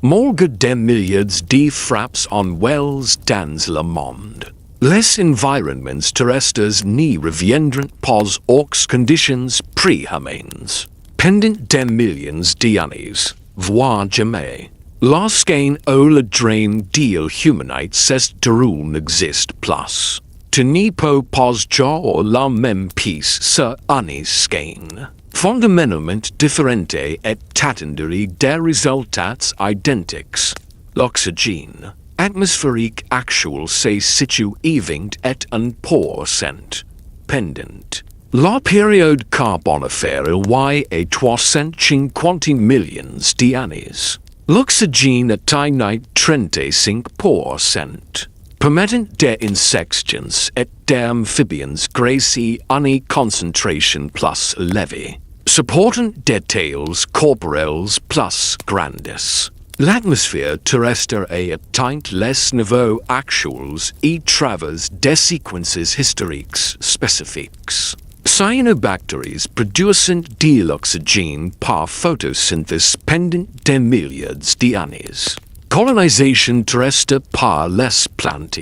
Malgré des milliards de frappes annuelles dans le monde. Les environnements terrestres n'y reviendront pas aux conditions pré-humaines. Pendant des millions d'années, voire jamais, lorsqu'un ou le drain de l'humanité se déroule n'existe plus. Tu n'y peux pas jouer la même pièce sur un scan. Fondamentalement différente et attendre des résultats identiques. L'oxygène atmosphérique actuel se situe avant et 1% pendant. La période carbonifère il y a 350 millions d'années. L'oxygène atteint 35%, permettant des insectes et des amphibiens grâce à une concentration plus élevée, supportant des tails corporelles plus grandes. L'atmosphère terrestre a atteint les niveaux actuels et traverse des séquences historiques spécifiques. Cyanobactéries produisant de l'oxygène par photosynthèse pendant des milliards d'années. Colonisation terrestre par les plantes.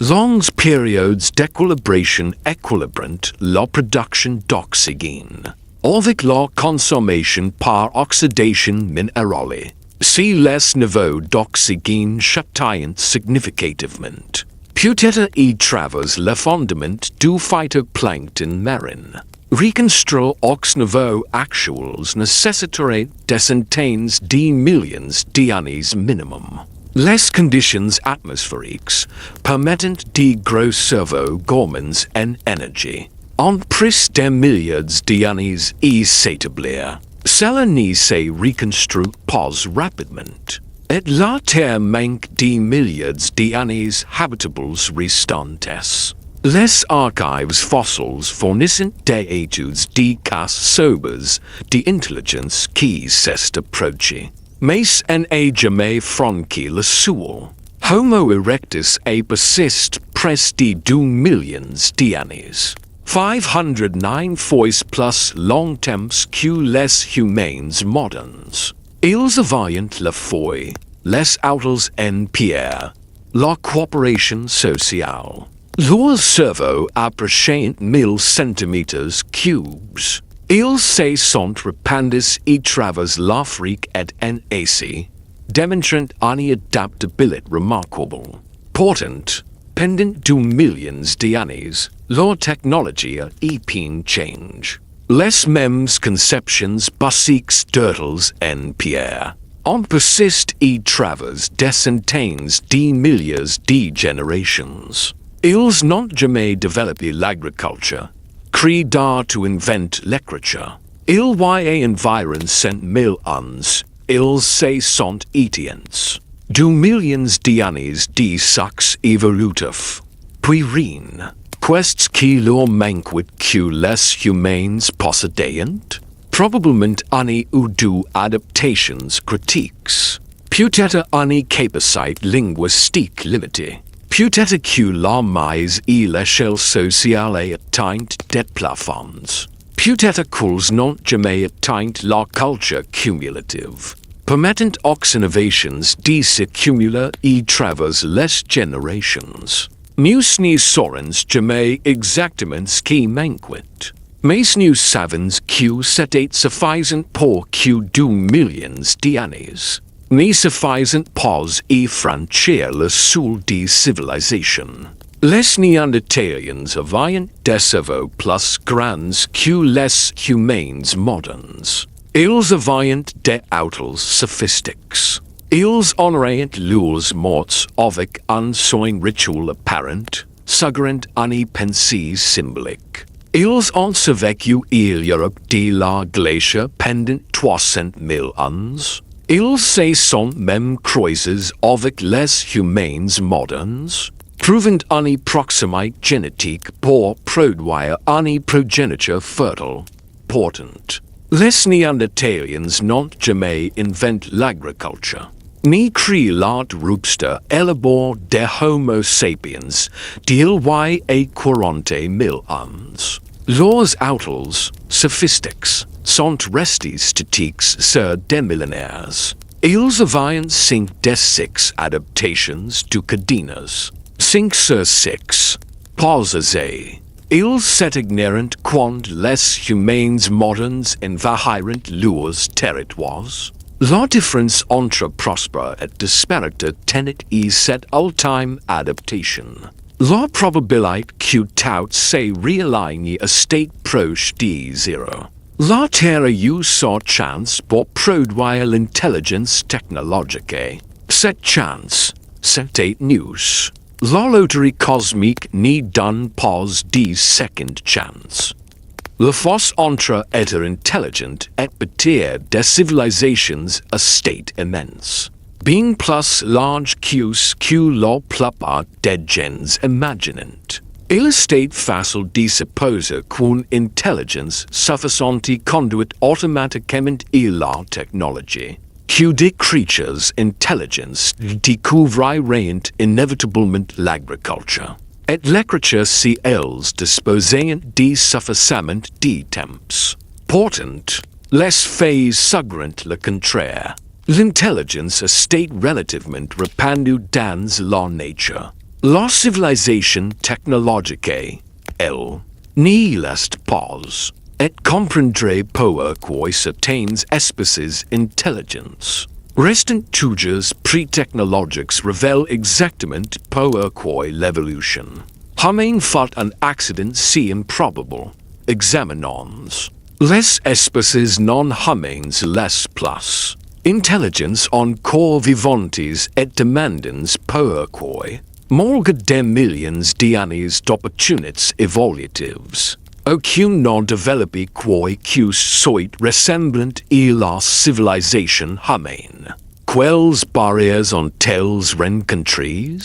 Longs periods d'équilibration équilibrant la production d'oxygène. Avec la consommation par oxydation minérale. Si les niveaux d'oxygène châtaient significativement. Peut-être y travers le fondement du phytoplancton marin. Reconstruire aux niveaux actuels nécessiterait des centaines de millions d'années minimum. Les conditions atmosphériques permettent de gros cerveaux gourmands en énergie. En plus des milliards d'années y s'établir. Cela ne se reconstruit pas rapidement. Et la Terre manque de milliards d'années habitables restantes. Les archives fossiles fournissent des études de cas sobres d'intelligence qui s'est approchée. Mais en a jamais franchi le sol. Homo erectus a persiste près de 2 millions d'années. 509 fois plus longtemps que les humains modernes. Ils avaient la foi, les autres en pierre, la coopération sociale. Leur cerveau approchait 1000 centimètres cubes. Ils se sont répandus y travers l'Afrique et en Asie, démontrant une adaptabilité remarquable. Pourtant, pendant 2 millions d'années, leur technologie a épine change. Les mêmes conceptions basiques d'urtles en pierre. On persiste y travers des centaines de milliers de générations. Ils n'ont jamais développé l'agriculture, créé d'art to invent l'écriture. Ils y environ 100 000 ans. Ils se sont éteints. 2 millions d'années de sacs évolutifs. Puis rien. Quests qui leur manquent que les humains possédaient? Probablement une ou deux adaptations critiques. Peut-être une capacité linguistique limitée. Peut-être que la mise et l'échelle sociale aient atteint des plafonds. Peut-être qu'ils n'ont jamais atteint la culture cumulative. Permettant aux innovations de s'accumuler y travers les générations. Nous ne saurons jamais exactement ce qui manque. Mais nous savons que c'était suffisant pour que 2 millions d'années. Ne suffisant pas y franchir le sol de civilisation. Les Néandertaliens avaient des cerveaux plus grands que les humains modernes. Ils avaient des autos sophistiques. Ils honoraient leurs morts avec un soin rituel apparent, suggérant une pensée symbolique. Ils ont survécu à l'Europe de la glacière pendant 300 000 ans. Ils se sont même croisés avec les humains modernes, prouvant une proximité génétique pour produire une progéniture fertile. Pourtant, les Néandertaliens n'ont jamais inventé l'agriculture, ni créé l'art rupture élaboré des Homo sapiens d'il y a 40 000 ans. Leurs autos, sophistiques, sont restés statiques sur des millénaires. Ils avaient 5 des 6 adaptations du cadenas. 5 sur 6. Pas assez. Ils s'ignorent quand les humains modernes envahirent leurs territoires. La différence entre prospère et disparate tenait y cette ultime adaptation. La probabilité que tout se réaligne estate proche de 0. La Terre a eu sa chance pour produire l'intelligence technologique. Cette chance, c'était Nous. La loterie cosmique n'y donne pas de seconde chance. La force entre être intelligent et bâtir des civilisations estate immense. Being plus large que la plupart des gens imaginent. Il est facile de supposer qu'une intelligence suffisante conduit automatiquement à la technologie. Que des créatures intelligentes découvriraient inévitablement l'agriculture. Et l'écriture si elles disposaient de suffisamment de temps. Pourtant, les faits suggèrent le contraire. L'intelligence a state relativement repandu dans la nature. La civilisation technologique, elle, n'y reste pas, et comprendre pourquoi certaines espèces intelligence restant toujours pré-technologiques révèlent exactement pourquoi l'évolution humaine fait un accident si improbable. Examinons les espèces non humaines les plus intelligence encore vivantes et demandants pourquoi, malgré des millions d'années d'opportunités évolutives, aucune n'a développé quoi que soit ressemblant à la civilisation humaine. Quelles barrières ont-elles rencontrées?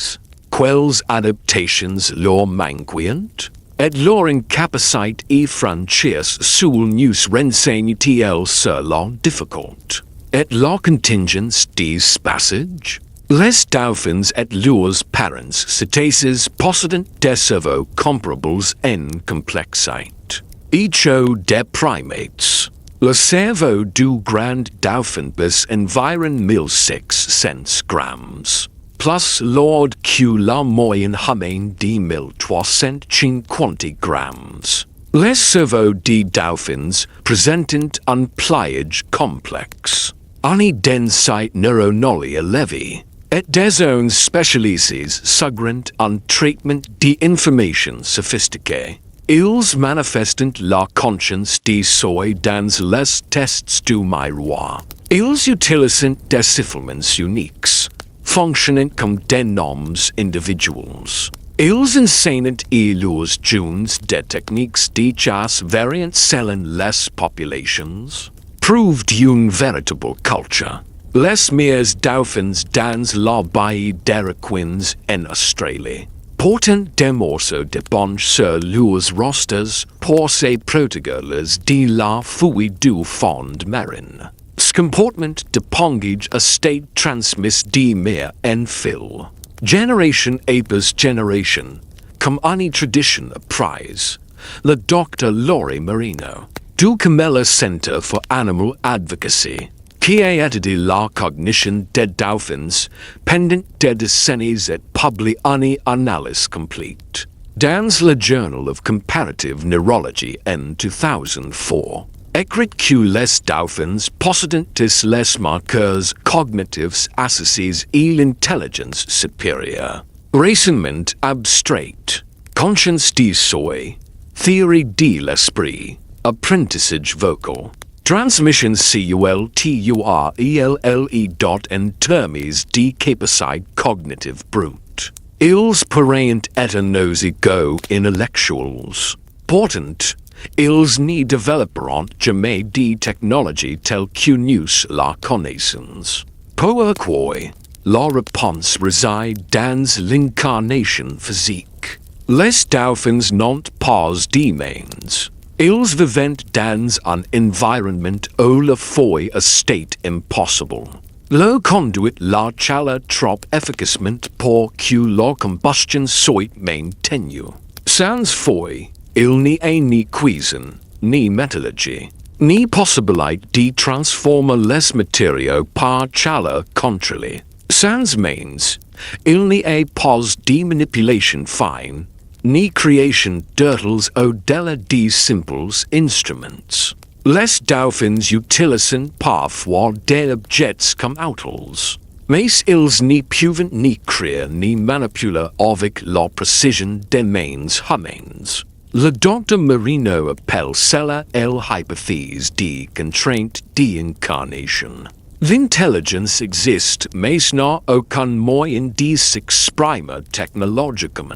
Quelles adaptations leur manquent? Et leur incapacité à franchir sous nous renseigne-t-elle sur la difficulté? Et la contingence des passages? Les dauphins et leurs parents cétacés possédant des cerveaux comparables en complexité. Echo des primates. Le cerveau du grand dauphin pèse environ 1600 grammes, plus lourd que la moyenne humaine de 1350 grammes. Les cerveaux des dauphins présentent un pliage complexe, une densité neuronale élevée, et des zones spécialisées suggérant un traitement d'information sophistiqué. Ils manifestent la conscience de soi dans les tests du miroir. Ils utilisent des sifflements uniques, fonctionnant comme des noms individuels. Ils enseignent à leurs jeunes des techniques de chasse variantes selon les populations. Preuve d'une véritable culture. Les meilleurs dauphins dans la baie d'Araquins en Australie portant des morceaux de ponche sur leurs rosters pour se protéger de la fouille du fond marin. Ce comportement de pongage a state transmis de mère en fil. Génération après génération, comme une tradition apprise. Le Dr. Laurie Marino, du Camella Center for Animal Advocacy, qui a étudié la cognition des dauphins pendant des décennies et publié une analyse complète. Dans le Journal of Comparative Neurology en 2004, écrit que les dauphins possédent les marqueurs cognitifs associés à l'intelligence supérieure. Raisonnement abstrait, conscience de soi, théorie de l'esprit, apprentissage vocal, transmission culturelle en termes de capacité cognitive brute. Ils pourraient être nos égaux intellectuels. Pourtant, ils n'y développeront jamais de technologie telle que nous la connaissons. Pourquoi? La réponse réside dans l'incarnation physique. Les dauphins n'ont pas de mains. Ils vivent dans un environnement où la fouille est state impossible. Leur conduite la chaleur trop efficacement pour que la combustion soit maintenue. Sans fouille, il n'y a ni cuisine, ni métallurgie, ni possibilité de transformer les matériaux par chaleur contrôlée. Sans mains, il n'y a pas de manipulation fine, ni création d'outils au-delà de simples instruments. Les dauphins utilisent parfois des objets comme outils, mais ils n'y peuvent ni créer ni manipuler avec la précision des mains humaines. Le Dr. Marino appelle cela l'hypothèse de contrainte d'incarnation. L'intelligence existe, mais n'a aucun moyen de s'exprimer technologiquement.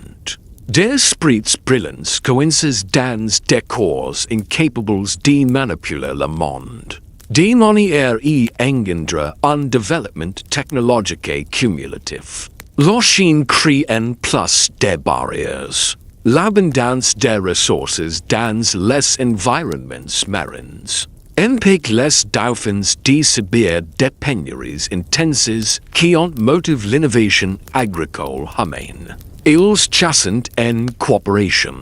Des esprits brillants coïncident dans des corps incapables de manipuler le monde. De manière à engendrer un développement technologique cumulatif. La Chine crée en plus des barrières. L'abondance des ressources dans les environnements marins empêche les dauphins de subir des pénuries intenses qui ont motivé l'innovation agricole humaine. Ils chassent en coopération,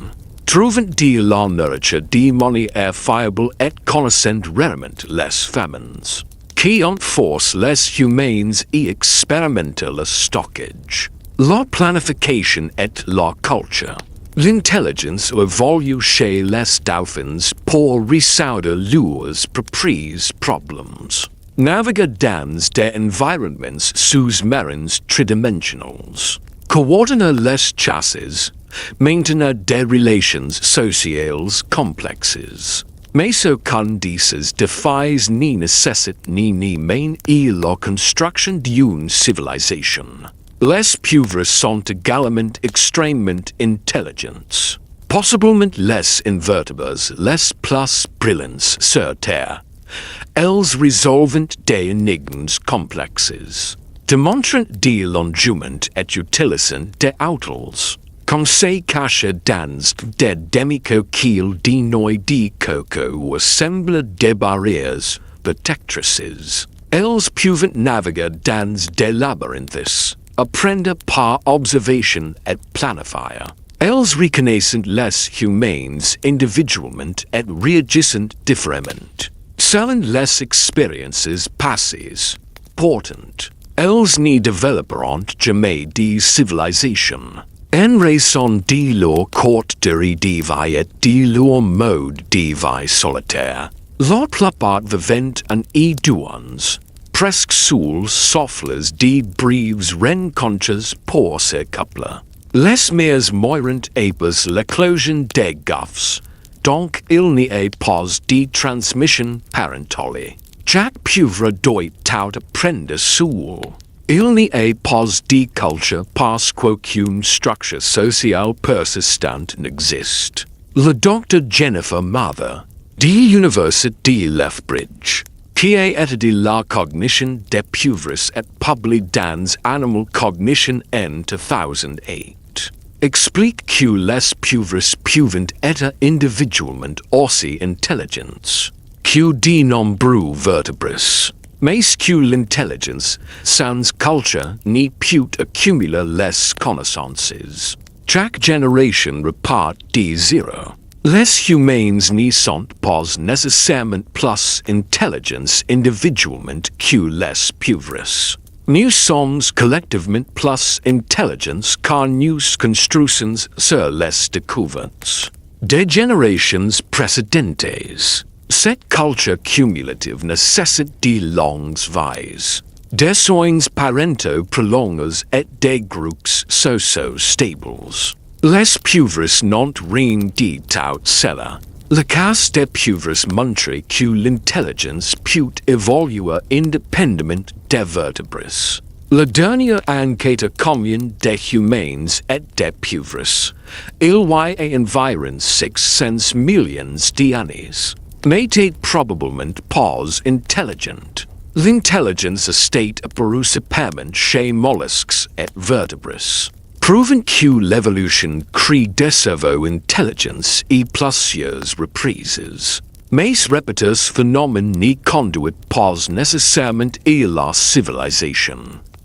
trouvant de la nourriture de manière fiable et connaissant rarement les famines. qui ont force les humains et expérimentent le stockage, la planification et la culture. L'intelligence évolue chez les dauphins pour résoudre leurs propres problèmes. Naviguer dans des environnements sous-marins tridimensionals. Coordonner les chasses. Maintenir des relations sociales complexes. Mais aucun de ces défis ni nécessite ni main et la construction d'une civilisation. Les pieuvres sont également extrêmement intelligents. Possiblement les invertébrés les plus brillants sur Terre. Elles résolvent des énigmes complexes. Démontrant de l'engouement et utilisant des outils. Conseil caché dans des demi-coquilles de noix de coco assemblent des barrières protectrices. Elles peuvent naviguer dans des labyrinthes, apprendre par observation et planifier. Elles reconnaissent les humains individuellement et réagissent différemment. Selon les expériences passées, pourtant, elles n'y développeront jamais de civilisation. En raison de leur courte durée de vie et de leur mode de vie solitaire, la plupart vivent en douans, presque seuls sauf les de brèves rencontres pour se coupler. Les mères moururent après l'éclosion des gouffres, donc il n'y a pas de transmission parentale. Chaque pieuvre doit tout apprendre seul. Il n'y a pas de culture parce qu'aucune structure sociale persistante n'existe. Le Dr. Jennifer Mather, de l'Université de Lethbridge, qui a étudié la cognition des pieuvres et publié dans Animal Cognition en 2008, explique que les pieuvres peuvent être individuellement aussi intelligents que de nombreux vertébrés. Mais que l'intelligence, sans culture, n'y peut accumuler les connaissances. Chaque génération repart de zéro. Les humains n'y sont pas nécessairement plus intelligents individuellement que les pieuvres. Nous sommes collectivement plus intelligents car nous construisons sur les découvertes des générations précédentes. Cette culture cumulative nécessite de longues vies, des soins parentaux prolongés et des groupes socio-stables. Les pieuvres n'ont rien de tout cela. Le cas des pieuvres montre que l'intelligence peut évoluer indépendamment des vertébrés. La dernière enquête commune des humains et des pieuvres, il y a environ 600 millions d'années, n'était probablement pas intelligent. L'intelligence est apparue séparément chez mollusques et vertébrés. Prouvant que l'évolution crée des cerveaux intelligents et plusieurs reprises. Mais répétés phénomènes n'y conduisent pas nécessairement à la civilisation.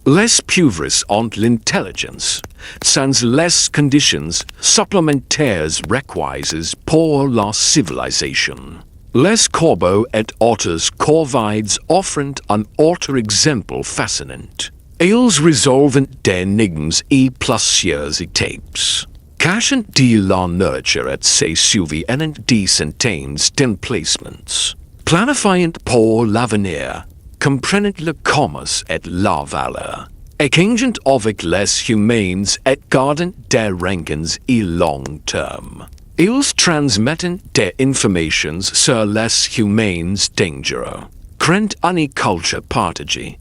Les pieuvres ont l'intelligence, sans les conditions supplémentaires requises pour la civilisation. Les corbeaux et autres corvides offrent un autre exemple fascinant. Ils résolvent des énigmes et plusieurs étapes. Cachant de la nourriture et se souviennent de centaines d'emplacements. Planifiant pour l'avenir, comprenant le commerce et la valeur. Échangeant avec les humains et gardant des rankings à long terme. Ils transmettent des informations sur les humains dangereux. Créant une culture partagée.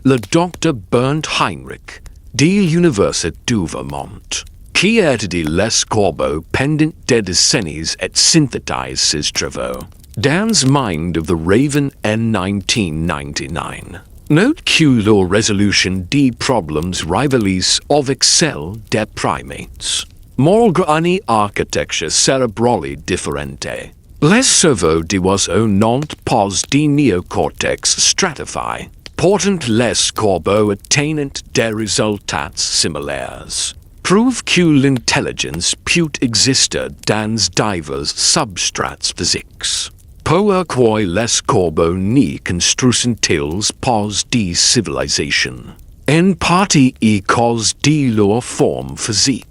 Le Dr. Bernd Heinrich, de l'Université de Vermont, qui a étudié les corbeaux pendant des décennies et synthétisé ses travaux, dans Mind of the Raven en 1999. Note que leur résolution des problèmes rivalise avec celle des primates. Malgré une architecture cérébrale différente, les cerveaux des oiseaux n'ont pas de néocortex stratifié. Pourtant les corbeaux atteignent des résultats similaires. Prouve que l'intelligence peut exister dans divers substrats physiques. Pourquoi les corbeaux n'y construisent pas de civilisation? En partie à cause de leur forme physique.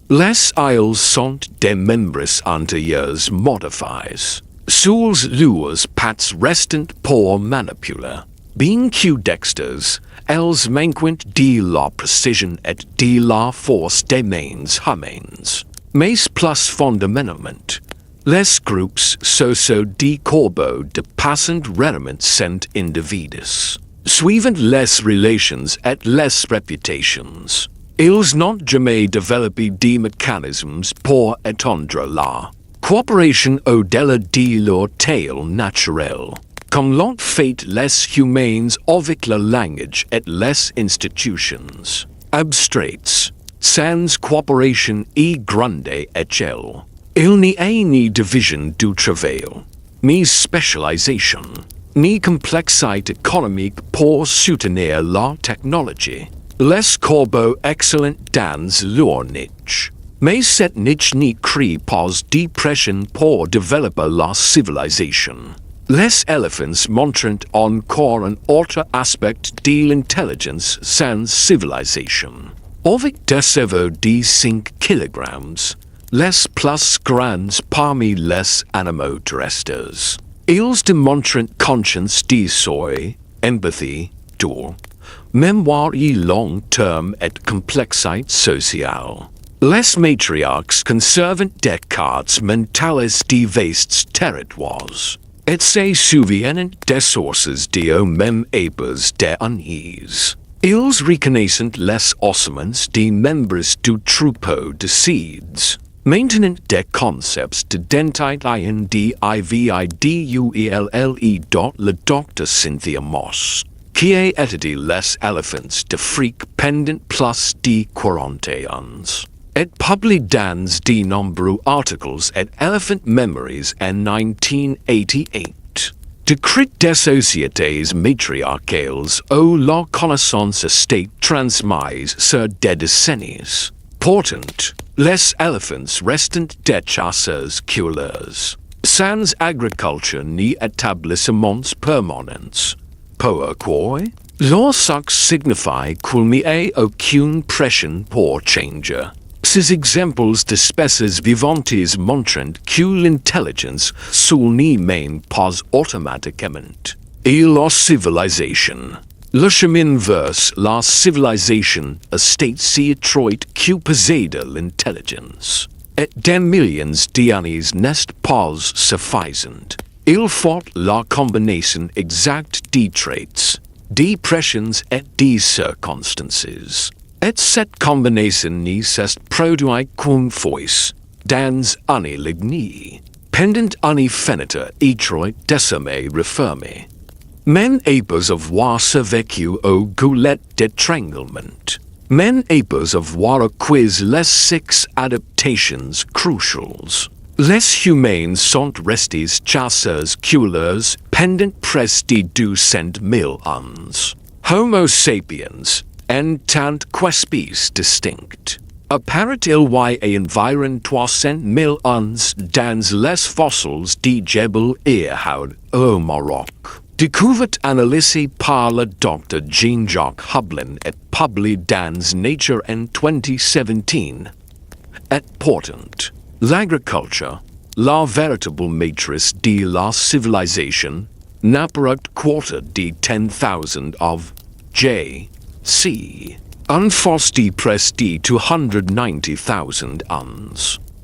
Les ils sont des membres antérieurs modifiés. Seuls leurs pattes restent pour manipuler. Being dexters, elles manquent de la précision et de la force des mains humaines. Mais plus fondamentalement, les groupes sociaux de corbeaux dépassent rarement cent individus. Suivant les relations et les réputations, ils n'ont jamais développé de mécanismes pour étendre la coopération au-delà de leur taille naturelle, comme l'ont fait les humains avec le langage et les institutions abstraites, sans coopération à grande échelle. Il n'y a ni division du travail, ni spécialisation, ni complexité économique pour soutenir la technologie. Les corbeaux excellent dans leur niche. Mais cette niche n'y crée pas de pression pour développer la civilisation. Les éléphants montrent encore un autre aspect de l'intelligence sans civilisation. Avec des cerveaux de 5 kg, les plus grands parmi les animaux terrestres. Ils démontrent conscience de soi, empathie, tour, mémoire à long terme et complexité sociale. Les matriarches conservent des cartes mentales de vastes territoires, et se souviennent des sources de même épées d'unis. Ils reconnaissent les ossements des membres du troupeau de seeds, maintenant des concepts d'identité individuelle. Le Dr. Cynthia Moss, qui a étudié les éléphants d'Afrique pendant plus de 40 ans, et publié dans de nombreux articles et Elephant Memories en 1988. Décrit des sociétés matriarcales où la connaissance estate transmise sur des décennies. Pourtant, les éléphants restent des chasseurs-cueilleurs, sans agriculture ni établissements permanents. Pourquoi? Leur sexe signifie qu'il n'y a aucune pression pour changer. Ces exemples d'espèces vivantes montrent que l'intelligence seule n'y mène pas automatiquement. Et la civilisation. Le chemin vers la civilisation est si étroit que posséder l'intelligence. Et des millions d'années n'est pas suffisant. Il faut la combinaison exacte de traits, de pressions et de circonstances. Et cette combinaison n'y s'est produite qu'une fois, dans une lignée, pendant une fenêtre étroite désormais refermée. Men épées avoir survécu au goulet d'étranglement. Men épées avoir acquis les 6 adaptations cruciales. Les humains sont restés chasseurs-cueilleurs pendant presque 200 000 ans. Homo sapiens, en tant qu'espèce distincte, apparaît-il y environ 300 000 ans dans les fossiles de Jebel Irhoud au Maroc. Découverte analysée par le Dr. Jean-Jacques Hublin et publié dans Nature en 2017. Et pourtant, l'agriculture, la véritable matrice de la civilisation, n'apparaît quarter de 10,000 of J.C. une force de presque 290,000 ans.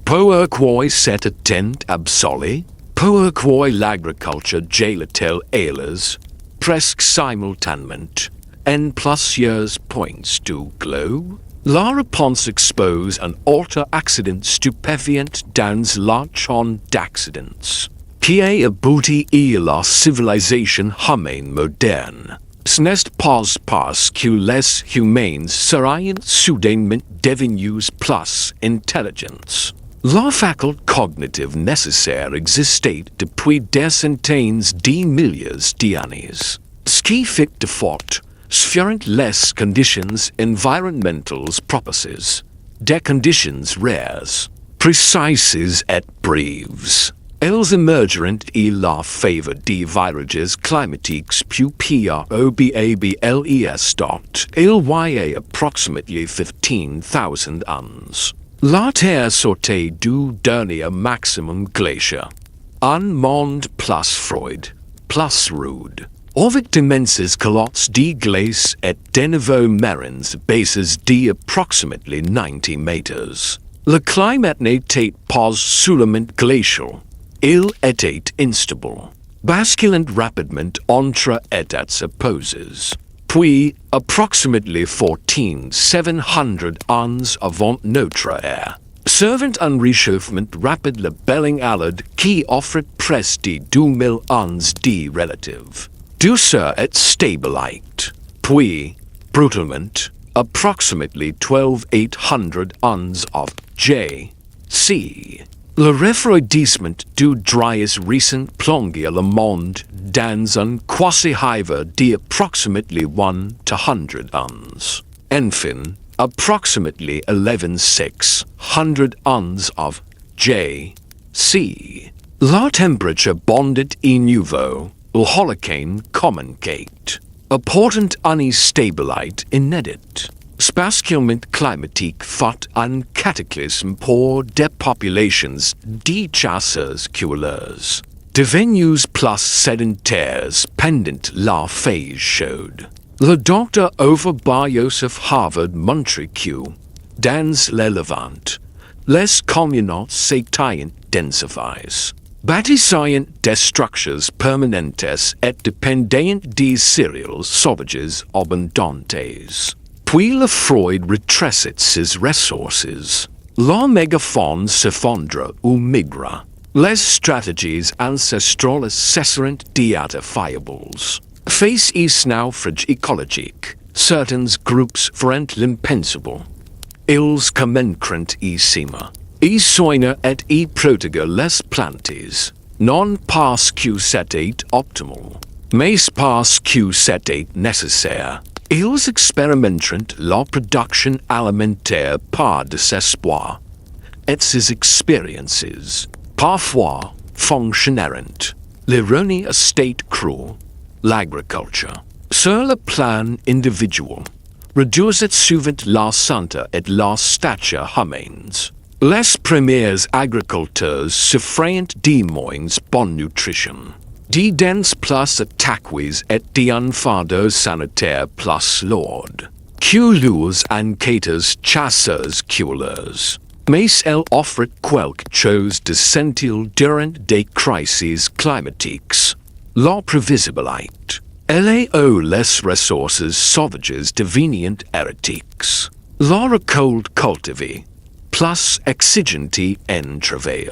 Pourquoi cette attente absolue? Pourquoi l'agriculture gèle-t-elle elles, presque simultanément, en plusieurs points du globe? La réponse expose un autre accident stupéfiant dans la chaîne d'accidents, qui a abouti à la civilisation humaine moderne. Ce n'est pas parce que les humains seraient soudainement devenus plus intelligents. La faculté cognitive nécessaire existait depuis des centaines de milliers d'années. Ce qui fait de faute, furent les conditions environnementales propices, des conditions rares, précises et brèves. Els emergerent e la favor de virages climatiques pu probables dot ilya approximately 15,000 uns. La terre sortie du dernier maximum glacier. Un monde plus froid, plus rude. Avec d'immenses calottes de glace et de nouveaux marins bases de approximately 90 meters. Le climat n'était pas seulement glacial. Il était instable, basculant rapidement entre états opposés. Puis, approximately 14,700 ans avant notre ère, servant un réchauffement rapide le belling alide qui offrait près de 2000 ans de relative douceur et stabilité. Puis, brutalement, approximately 12,800 ans of J.C. Le refroidissement du dryas recent plongeait le monde dans un quasi-hiver de approximately 1 to 100 ans. Enfin, approximately 11,600 ans of J.C. La temperature bonded e nouveau, le holocane communicate, apportant une stabilité inédite. Spatialement climatique fut un cataclysme pour des populations de chasseurs-cueilleurs, devenues plus sédentaires pendant la phase chaude. Le docteur Overbios of Harvard montrait que, dans le Levant, les communautés s'étaient densifiées, bâtissant des structures permanentes et dépendantes de céréales sauvages abondantes. Puis le Freud retracit ses ressources. La mégafaune s'effondre ou migra. Les stratégies ancestrales cessèrent d'être fiables. Face ce naufrage écologique, certains groupes feront l'impensable. Ils commencèrent cima. Ils soignèrent et protégèrent les plantes, non parce que c'était optimal, mais parce que c'était nécessaire. Ils expérimenteront la production alimentaire par désespoir, et ces expériences, parfois, fonctionnèrent. L'ironie estate cruel, l'agriculture, sur le plan individuel, réduisit souvent la santé et la stature humaines. Les premiers agriculteurs s'effraient de moins bonne nutrition. De dense plus attaques et d'un fardeau sanitaire plus lourd. Que leurs enquêteurs chasseurs-cueilleurs. Mais elles offrent quelque chose d'essentiel durant des crises climatiques. La prévisibilité. Elle où les ressources sauvages deviennent hérétiques. La récolte cultivée. Plus exigente en travail.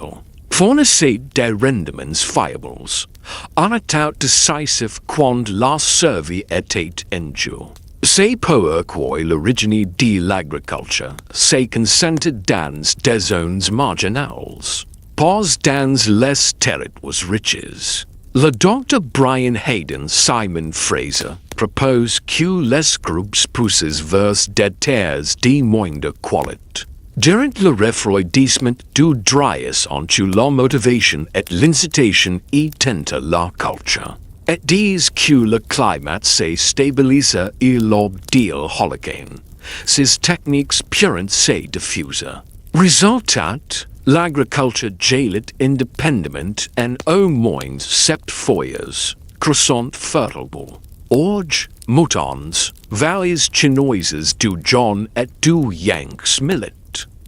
Fournissait des rendements fiables. Un état décisif quand la survie était en jeu. C'est pourquoi l'origine de l'agriculture s'est concentrée dans des zones marginales, pas dans les territoires riches. Le Dr. Brian Hayden Simon Fraser propose que les groupes poussent vers des terres de moindre qualité. Durant le refroidissement du dryas entre la motivation et l'incitation éteinte la culture. Et dès que le climat se stabilise et l'obdile holocane, ces techniques purent se diffusent. Résultat, l'agriculture gélit indépendamment en au moins 7 foyers, croissant fertile. Orge, moutons, valleys chinoises du John et du Yanks millet.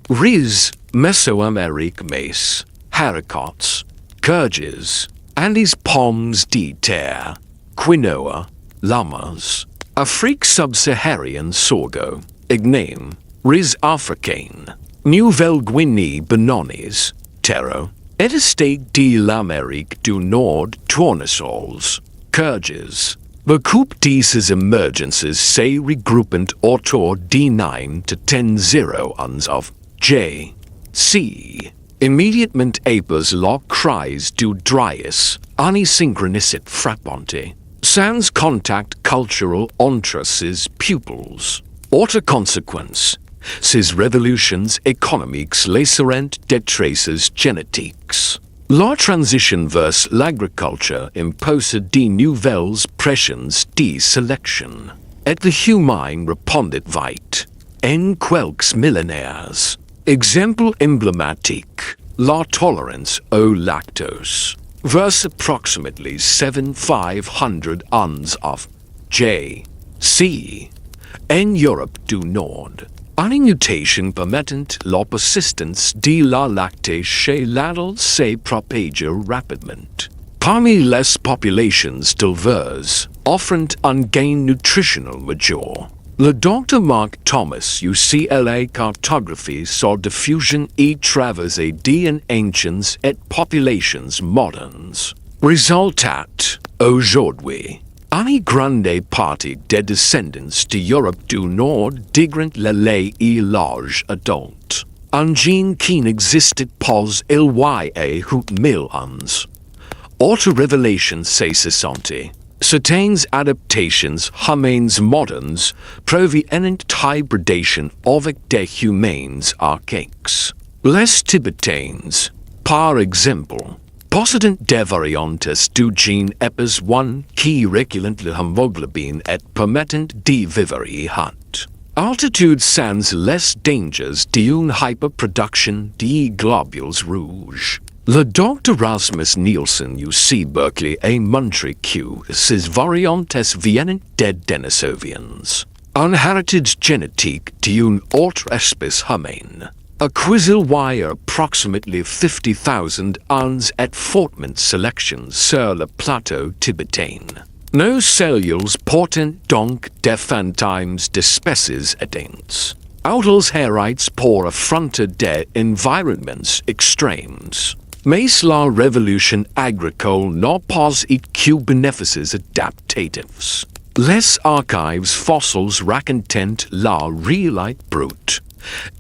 Riz, Mesoamérique maïs, haricots, courges, and les pommes de terre, quinoa, lamas, Afrique subsaharienne sorgho, igname, riz africaine, Nouvelle-Guinée bananes, taro, et estate de l'Amérique du Nord tournesols, courges. Beaucoup de ces émergences se regroupent autour de 9 to 10 ans of J.C. Immédiatement après la crise du dryas, une synchronicité frappante, sans contact cultural entre ses pupils. Autre conséquence, ces révolutions économiques laisseront des traces génétiques. La transition vers l'agriculture impose de nouvelles pressions de sélection. Et le humain répondit vite, en quelques millénaires. Exemple emblématique, la tolérance au lactose. Vers approximately 7,500 ans of J.C. en Europe du Nord. Une mutation permettant la persistance de la lactase chez l'adult se propage rapidement. Parmi les populations diverses, offrant un gain nutritionnel majeur. Le Dr Mark Thomas UCLA cartographie sur diffusion et traversée des anciens et populations modernes. Résultat, aujourd'hui, une grande partie des descendants de l'Europe du Nord dégrant le lait et l'âge adulte. Un gène qui n'existait pas il y a 8,000 ans. Autre révélation c'est 60. Certaines adaptations humaines modernes proviennent d'hybridation avec des humains archaïques. Les Tibétains, par exemple, possédant des variantes du gène EPAS1 qui régulent l'hémoglobine et permettent de vivre haute altitude sans les dangers d'une hyperproduction de globules rouges. Le Dr Rasmus Nielsen UC Berkeley a montré que ces variantes viennent des Denisoviens. Un héritage génétique d'une autre espèce humaine. Acquis y approximately 50,000 ans et fortement sélection sur le plateau tibétain. Nos cellules portent donc des fantômes d'espèces éteintes. Autres hérits pour affronter des environnements extrêmes. Mais la révolution agricole n'a pas eu que bénéfices adaptatifs. Les archives fossiles racontent la réalité brute.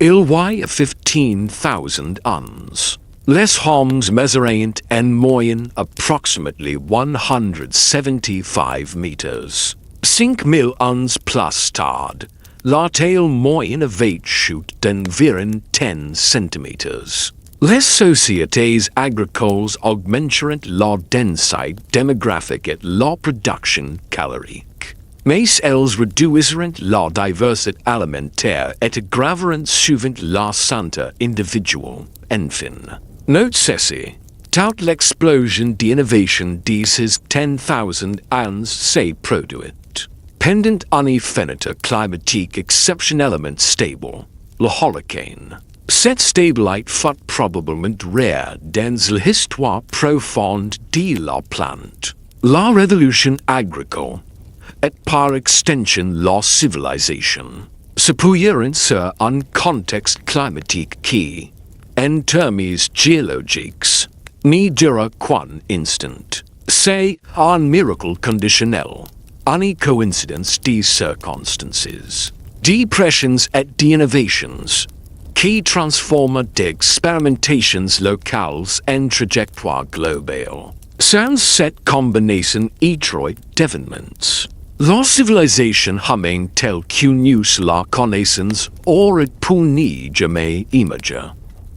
Il y a 15,000 ans. Les hommes mesuraient en moyenne approximately 175 meters. 5,000 ans plus tard, la taille moyenne avait chuté d'environ 10 centimeters. Les sociétés agricoles augmenteront la densité démographique et la production calorique. Mais elles réduiseront la diversité alimentaire et aggraveront souvent la santé individuelle. Enfin, note ceci, toute l'explosion d'innovation de ces 10,000 ans s'est produite. Pendant une phénomène climatique exceptionnellement stable, le Holocène. Cette stabilité fut probablement rare dans l'histoire profonde de la planète. La révolution agricole, et par extension la civilisation, s'appuieront sur un contexte climatique qui, en termes géologiques, n'y dura qu'un instant. C'est un miracle conditionnel, une coïncidence de circonstances, de pressions et d'innovations, qui transforma d'experimentations locales en trajectoire globale. Sans cette combinaison étroite d'événements, la civilisation humaine telle que nous la connaissons aurait pu ni jamais émerger.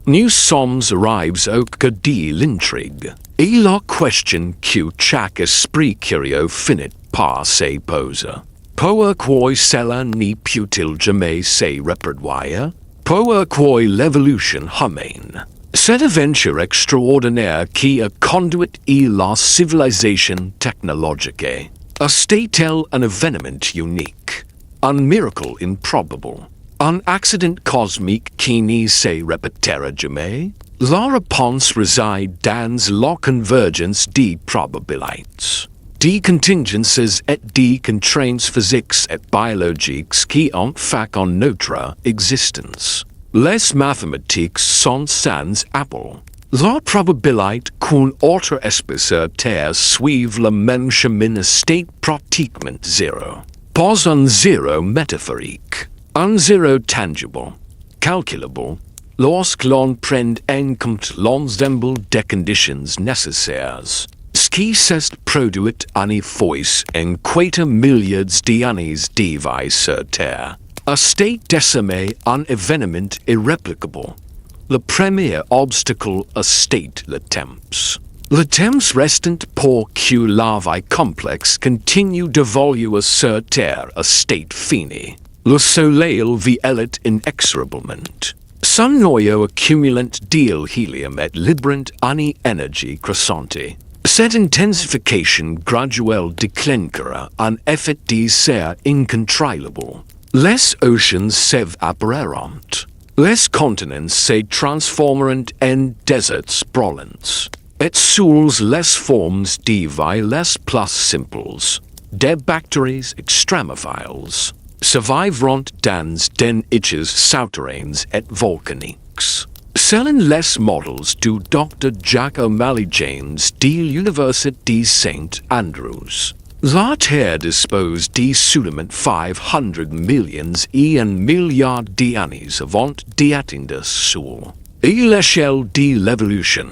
Nous sommes arrivés au cœur de l'intrigue, et la question que chaque esprit curieux finit par se poser. Pourquoi cela ne peut-il jamais se reproduire? Pourquoi l'évolution humaine? Cette aventure extraordinaire qui a conduit à la civilisation technologique. Est-elle un événement unique? Un miracle improbable? Un accident cosmique qui ne se répétera jamais? La réponse réside dans la convergence des probabilités, des contingences et des contraintes physiques et biologiques qui ont fait notre existence. Les mathématiques sont sans appel. La probabilité qu'une autre espèce sur Terre suive le même chemin est pratiquement zéro. Pas un zéro métaphorique, un zéro tangible, calculable, lorsque l'on prend en compte l'ensemble des conditions nécessaires. Ce qui s'est produit une fois en quelques milliards d'années de vie sur Terre. Est décimé un événement irréplicable, Le premier obstacle a state le temps. Le temps restant pour que la vie complexe continue d'évoluer sur terre a state fini. Le soleil vieillit inexorablement. Son noyau accumulant d'il helium et librant une énergie croissante. Cette intensification graduelle déclenchera un effet de serre incontrôlable. Les oceans s'évaporeront. Les continents se transformeront en déserts brûlants. Et sous les formes de vie les plus simples, des bactéries extremophiles survivront dans des niches souterraines et volcaniques. Selon les models du Dr. Jack O'Malley James de l'Université de St. Andrews, la Terre dispose de seulement 500 millions et un milliard d'années avant d'atteindre Sol. Et l'échelle de l'évolution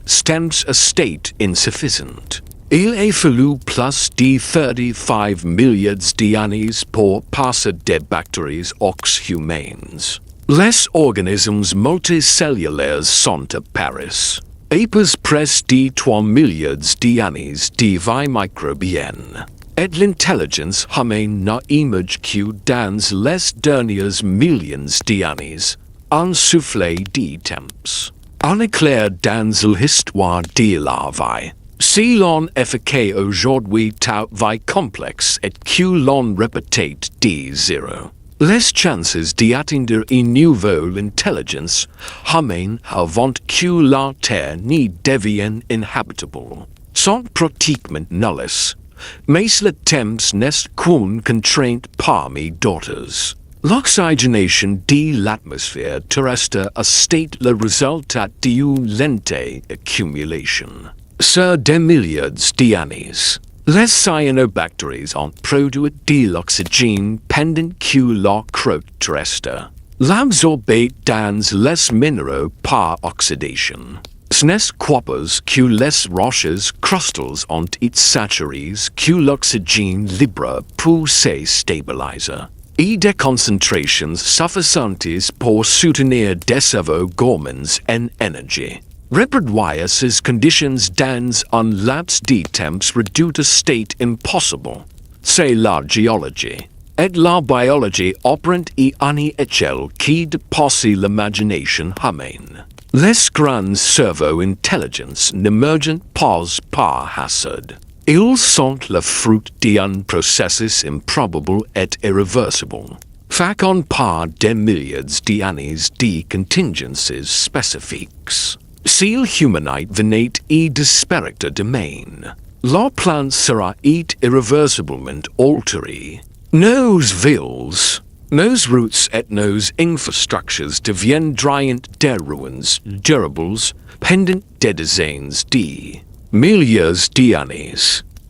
stems a state insufficient. Il a fallu plus de 35 milliards d'années pour passer des bactéries aux humains. Les organismes multicellulaires sont apparus. Et pas près de 3 milliards d'années de vie microbienne. Et l'intelligence humaine n'a émergé que dans les derniers millions d'années, un souffle de temps. Un éclair dans l'histoire de la vie. Si l'on efficace aujourd'hui tout vie complexe et que l'on répète de zéro, les chances d'atteindre une nouvelle intelligence humaine avant que la Terre ne devienne inhabitable sont pratiquement nulles, mais le temps n'est qu'une contrainte parmi d'autres. L'oxygénation de l'atmosphère terrestre a state le résultat d'une lente accumulation. Sur des milliards d'années, les cyanobactéries ont produit de l'oxygène pendant que la croûte terrestre l'absorbait dans les minéraux par oxydation. Ce n'est qu'après que les roches crustales ont été saturées que l'oxygène libre pour se stabiliser. Et des concentrations suffisantes pour soutenir des cerveaux gourmands en énergie. Reproduire ces conditions dans un laps de temps réduit à state impossible. C'est la géologie. Et la biologie opérant à une échelle qui dépasse l'imagination humaine. Les grands cerveaux intelligents n'émergent pas par hasard. Ils sont le fruit d'un processus improbable et irréversible, façonné par des milliards d'années de contingences spécifiques. Si l'humanité venait à disparaître demain, la plante sera irréversiblement altérée. Nos villes, nos routes et nos infrastructures deviendront des ruines durables pendant des dizaines de milliards d'années.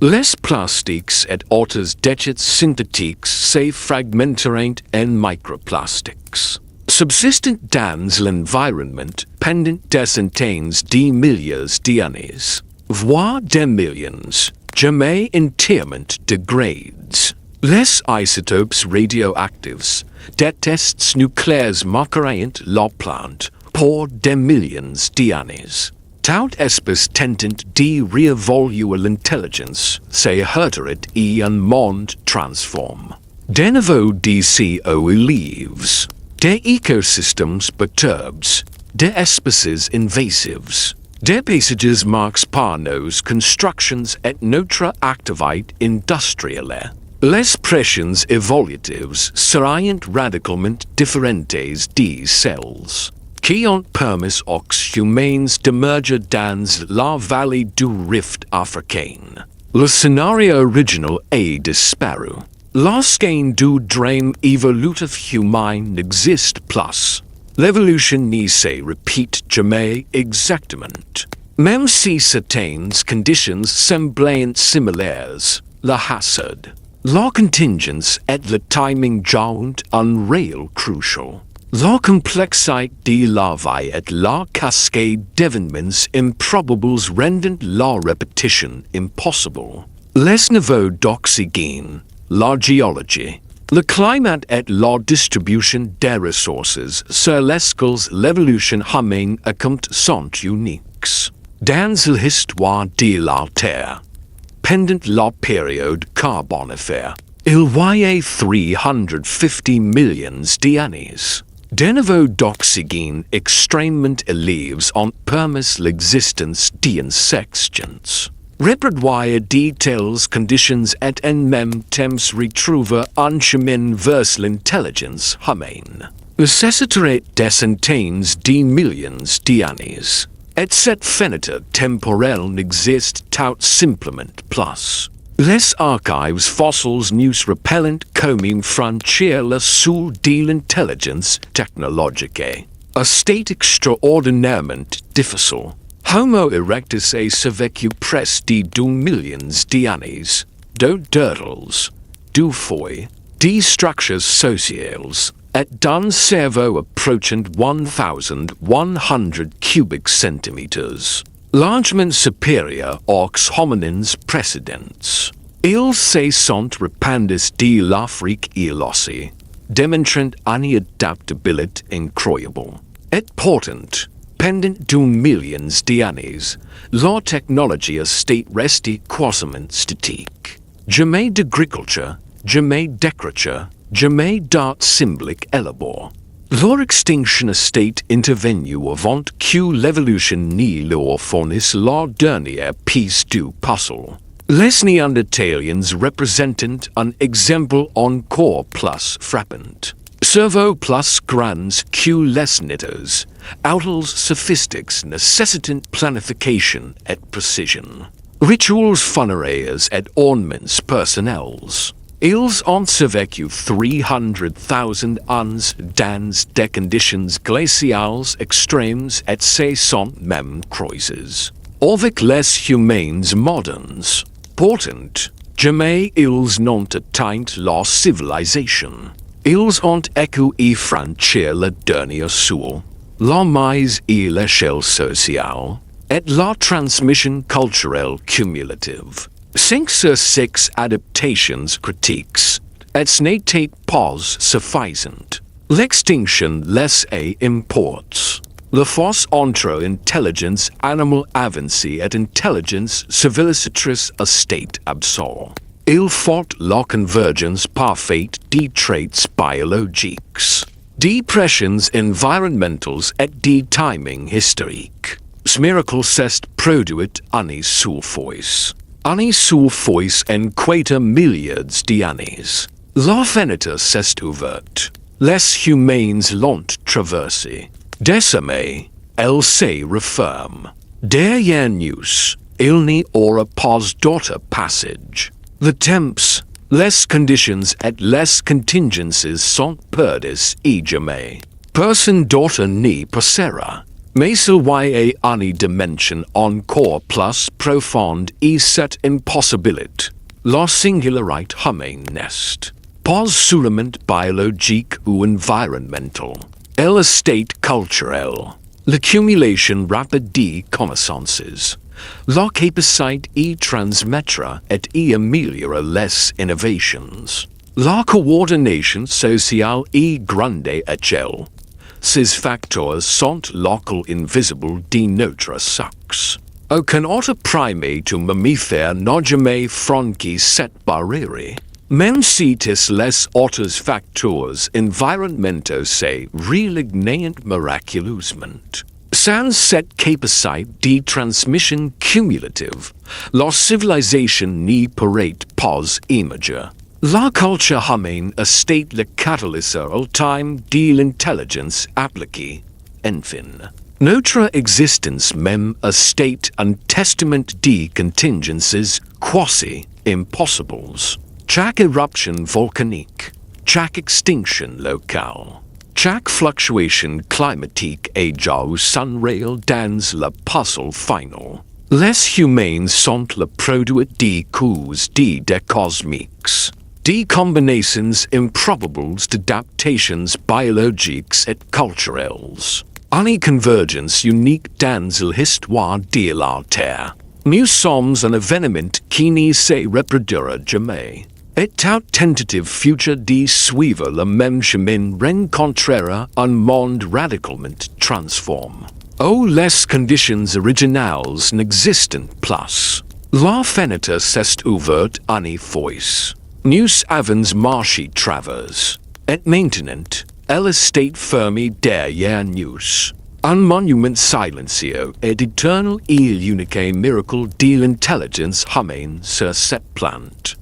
Les plastiques et autres déchets synthétiques se fragmenteront en microplastiques. Subsistent dans l'environnement pendant des centaines de milliards d'années, voire des millions, jamais entièrement dégradés. Les isotopes radioactifs des tests nucléaires marqueront la plante pour des millions d'années. Toute espèce tentant de réévoluer l'intelligence se heurterait à un monde transformé. Des niveaux de CO élevés, des écosystèmes perturbés, des espèces invasives, des paysages marqués par nos constructions et notre activité industrielle. Les pressions évolutives seront radicalement différentes des Seuls, qui ont permis aux humains d'émerger dans la vallée du rift africain. Le scénario original est disparu. Lorsqu'un du dream évolutif humain n'existe plus, l'évolution ne se répète jamais exactement. Même si certaines conditions semblent similaires, le hasard, la contingence et le timing jouent un rôle crucial. La complexité de la vie et la cascade d'événements improbables rendent la répétition impossible. Les niveaux d'oxygène, la géologie, Le climat et la distribution des ressources sur lesquelles l'évolution humaine account sont uniques. Dans l'histoire de la Terre, pendant la période carbonifère, il y a 350 millions d'années. Des niveaux d'oxygène extrêmement élevés ont permis l'existence d'insectes. Reproduire de telles conditions et en même temps retrouver un chemin vers l'intelligence humaine nécessiterait des centaines de millions d'années. Et cette fenêtre temporelle n'existe tout simplement plus. Les archives fossiles nous rappellent comme une frontière la seule de l'intelligence technologique. Un state extraordinairement difficile. Homo erectus a survécu presque de 2 millions d'années. De turtles, de feuilles, de structures sociales, et d'un cerveau approachant 1,100 cubic centimeters, largement supérieur aux hominins précédents. Ils se sont répandus de l'Afrique et l'Asie, démontrant une adaptabilité incroyable. Et pourtant, pendant 2 millions d'années, la technologie est restée quasiment statique. Jamais d'agriculture, jamais d'écriture, jamais d'art symbolique élaboré. Leur extinction est intervenue avant que l'évolution ne leur fournisse la dernière pièce du puzzle. Les Néandertaliens représentent un exemple encore plus frappant. Cerveau plus grands que les nôtres, outils sophistiques nécessitant planification et précision. Rituels funéraires et ornements personnels. Ils ont survécu 300,000 ans dans des conditions glaciales extrêmes et se sont même croisés avec les humains modernes. Pourtant, jamais ils n'ont atteint la civilisation. Ils ont écu franchi la dernière seuil, la mise à l'échelle sociale, et la transmission culturelle cumulative. 5 sur 6 adaptations critiques, et ce n'était pas suffisant. L'extinction les a imports. La force entre intelligence animale avancée et intelligence civilisatrice est absurde. Il faut la convergence parfaite des traits biologiques, des pressions environnementales et des timings historiques. Ce miracle s'est produit année sous fois. Année sous fois en quelques milliards d'années. La fenêtre s'est ouverte. Les humains l'ont traversée. Désormais, elle se referme. Derrière nous, il n'y aura pas d'autre passage. Le temps, les conditions et les contingencies sont perdues et jamais. Personne d'autre n'y passera. Mais il y a une dimension encore plus profonde et cette impossibilité. La singularité humaine n'est pas seulement biologique ou environnementale. Elle est culturelle. L'accumulation rapide de connaissances. La capacité de transmettre et d'améliorer les innovations. La coordination sociale et grande échelle. Ces facteurs sont locaux invisibles de notre sexe. Aucun autre primate ou mammifère n'a jamais franchi cette barrière. Même si les autres facteurs environnementaux se relignaient miraculeusement. Sans cette capacité de transmission cumulative, la civilisation n'y pourrait pas émerger. La culture humaine est le catalyseur ultime de l'intelligence appliquée. Enfin, notre existence même est un testament de contingencies quasi impossibles. Chaque éruption volcanique, chaque extinction locale, chaque fluctuation climatique ajoute son réel dans le puzzle final. Les humains sont le produit de causes de cosmiques. Des combinaisons improbables d'adaptations biologiques et culturelles. Une convergence unique dans l'histoire de la Terre. Nous sommes un événement qui ne se reproduira jamais. Et tout tentative future de suivre le même chemin rencontrera un monde radicalement transformé. O les conditions originales n'existent plus. La fenêtre s'est ouverte une fois. Nous avons marché travers. Et maintenant, elle estate fermée derrière nous. Un monument silencieux et éternel il unique miracle de l'intelligence humaine sur cette planète.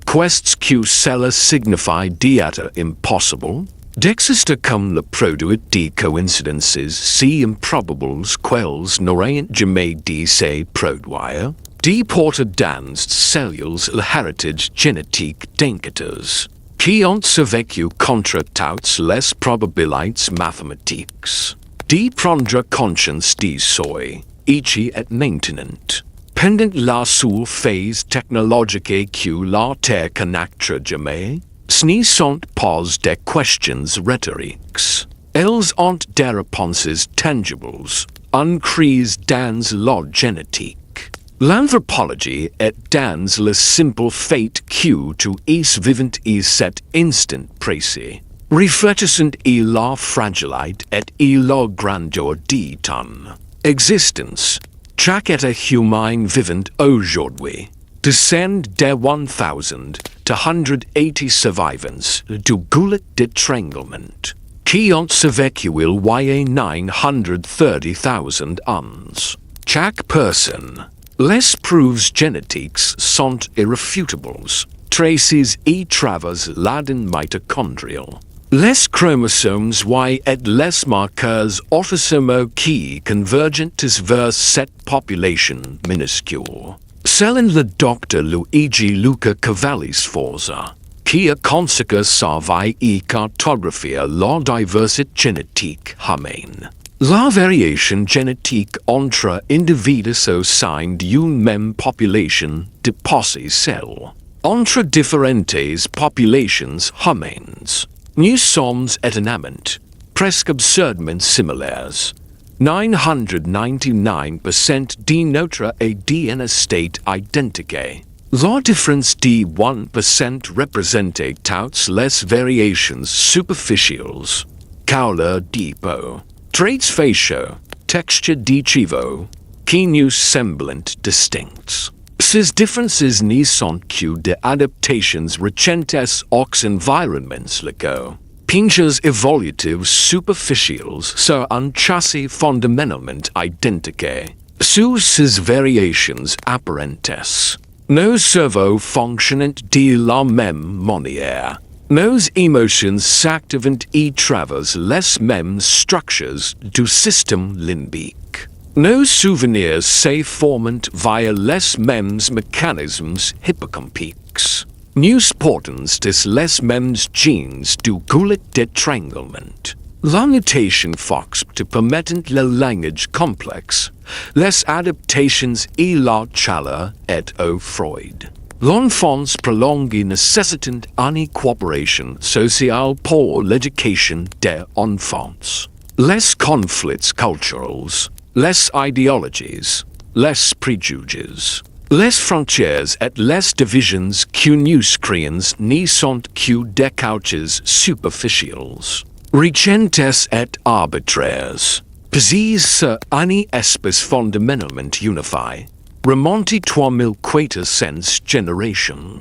Quests que cela signifie d'être impossible, d'exister comme le produit de coïncidences si improbables qu'elles n'auraient jamais de se produire, de porter dans cellules le héritage génétique d'enquêteurs, qui ont survécu contre toutes les probabilités mathématiques, de prendre conscience de soi, ici et maintenant. Pendant la seule phase technologique que la Terre connaîtra jamais, ce ne sont pas des questions rhétoriques. Elles ont des réponses tangibles, ancrées dans la génétique. L'anthropologie est dans le simple fait que tu es vivant à cet instant précis, réfléchissant à la fragilité et à la grandeur de ton existence. Chaque être humain vivant aujourd'hui descend de 1000 to 180 survivants du goulet d'étranglement, qui ont survécu il y a 930,000 ans. Chaque personne. Les preuves génétiques sont irréfutables, tracées à travers l'ADN mitochondrial. Les chromosomes Y et les marqueurs autosomaux qui convergent vers cette population minuscule. Selon le docteur Luigi Luca Cavalli Sforza, qui a consacré sa vie à cartographier la diversité génétique humaine. La variation génétique entre individus au sein d'une même population dépasse celle entre différentes populations humaines. Nous sommes étonnamment, presque absurdement similaires. 999% de notre ADN est identique. La différence de 1% représente toutes les variations superficielles. Couleur de peau. Traits faciaux, texture de cheveux, qui nous semblent distincts. Ces différences ne sont que des adaptations récentes aux environnements locaux. Pinches évolutives superficielles sur un châssis fondamentalement identique. Sous ces variations apparentes, nos cerveaux fonctionnent de la même manière. Nos émotions s'activent à travers les mêmes structures du système limbique. Nos souvenirs se forment via les mêmes mécanismes hippocampiques. Nous portons les mêmes genes du goulet d'étranglement. La mutation Fox te permettant le langage complexe, les adaptations à la chaleur et au Freud. L'enfance prolongée nécessitant une coopération sociale pour l'éducation des enfants. Les conflits culturels, les idéologies, les préjugés, les frontières et les divisions que nous créons ne sont que des couches superficielles, récentes et arbitraires, posées sur une espèce fondamentalement unifiée. Remonté 3400 générations,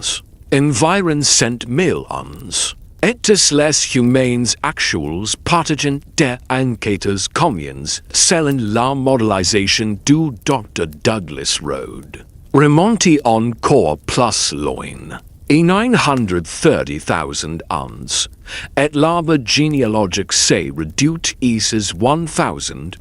environ 100,000 ans, et les humains actuels partageant des enquêtes communes selon la modélisation du Dr. Douglas Road. Remonté encore plus loin, et 930,000 ans, et l'arbre généalogique s'est réduit à ses 1000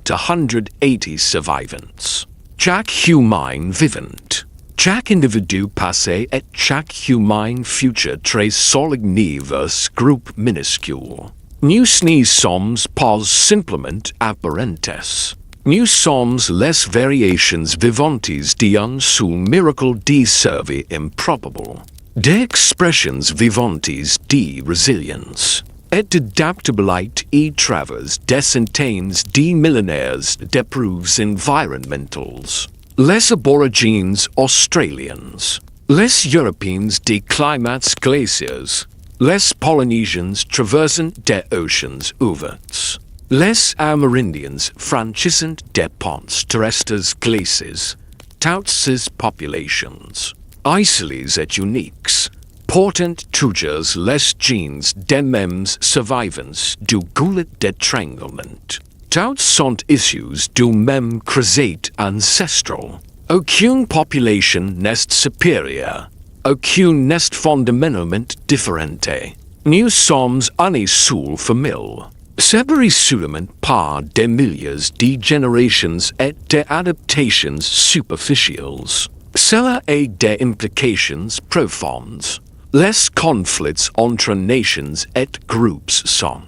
to 180 survivants. Chaque humain vivant, chaque individu passé et chaque humain futur très soligne vers groupe minuscule. Nous ne sommes pas simplement apparentes. Nous sommes les variations vivantes d'un seul miracle de survie improbable. Des expressions vivantes de résilience et d'adaptabilité à travers des centaines de millénaires d'épreuves environnementales. Les aborigines australiens, Les Europeans des climats glaciers. Les Polynesians traversant des oceans ouverts. Les Amerindians franchissant des ponts terrestres glacés. Toutes ces populations, isolées et uniques, portant toujours les genes des mêmes survivants du goulet d'étranglement. Toutes sont issues du même creuset ancestral. Aucune population n'est supérieure. Aucune n'est fondamentalement différente. Nous sommes une seule famille. Séparés seulement par des milliards de générations et d'adaptations superficielles. Cela a des implications profondes. Les conflits entre nations et groupes sont,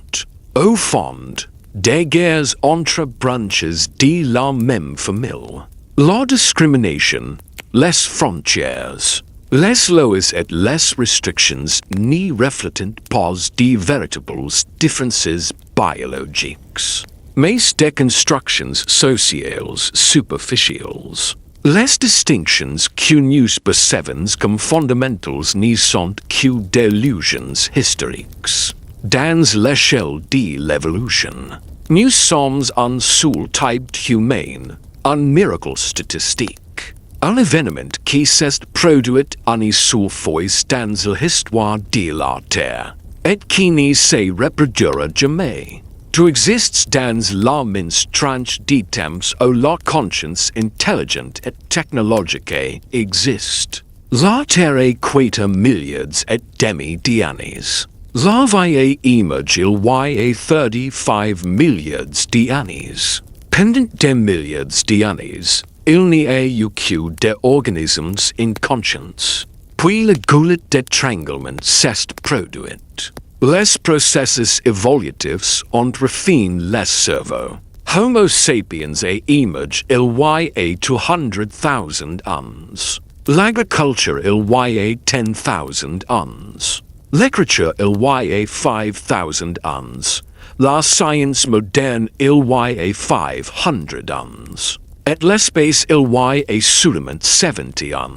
au fond, des guerres entre branches de la même famille. La discrimination, les frontières, les lois et les restrictions n'y reflètent pas de véritables différences biologiques, mais des constructions sociales superficielles. Les distinctions que nous percevons comme fondamentales n'y sont que d'illusions historiques. Dans l'échelle de l'évolution, nous sommes un seul type humain, un miracle statistique, un événement qui s'est produit une seule fois dans l'histoire de la Terre, et qui ne se reproduira jamais. Tu existes dans la mince tranche de temps où la conscience intelligente et technologique existe. La Terre est quota milliards et demi d'années. La vie image il y a 35 milliards d'années. Pendant des milliards d'années, il n'y a eu que des organismes inconscients. Puis le goulet d'étranglement s'est produit. Les processus évolutifs ont refait les cerveaux. Homo sapiens a image il y a 200,000 ans. L'agriculture il y a 10,000 ans. L'écriture il y a 5,000 ans. La science moderne il y a 500 ans. Et l'espace il y a seulement 70 ans.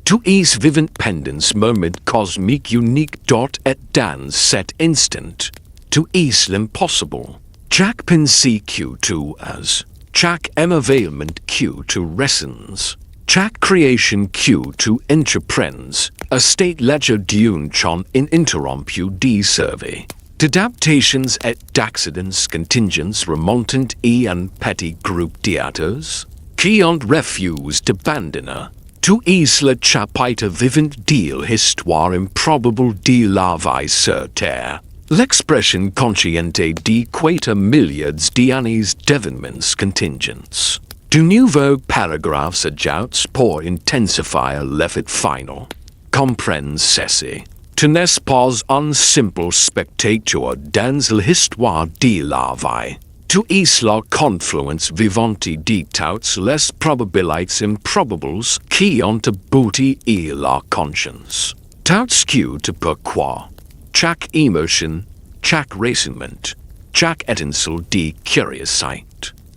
Tous les vivants pendant moment cosmique unique dot et dans cet instant. Tout est l'impossible. Chaque pensée que tu as, chaque émerveillement que tu ressens, chaque création que tu entreprends, a state ledger d'une chon ininterrompu de survie. D'adaptations et d'accidents contingents remontant à un petit groupe d'êtres qui ont refusé d'abandonner. Tout est le chapitre vivant de l'histoire improbable de la vie sur Terre. L'expression consciente de quota milliards d'années d'événements contingents. De nouveaux paragraphes s'ajoutent pour intensifier l'effet final. Comprends ceci. Tu n'es pas un simple spectateur dans l'histoire de la vie. Tu es la confluence vivante de toutes les probabilités improbables qui ont abouti à la conscience. Toutes que tu pourquoi. Chaque émotion, chaque raisonnement, chaque étincelle de curiosité.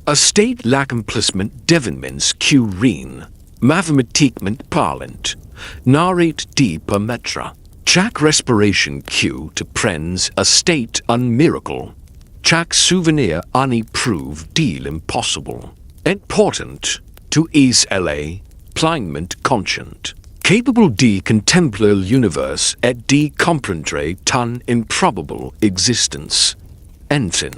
A state l'accomplissement d'événements qui rien, mathématiquement parlant, n'arrête de permettre. Chaque respiration que tu prends a state un miracle. Chaque souvenir en éprouve de l'impossible. Et pourtant, tu es elle, pleinement conscient, capable de contempler l'univers et de comprendre ton improbable existence. Enfin,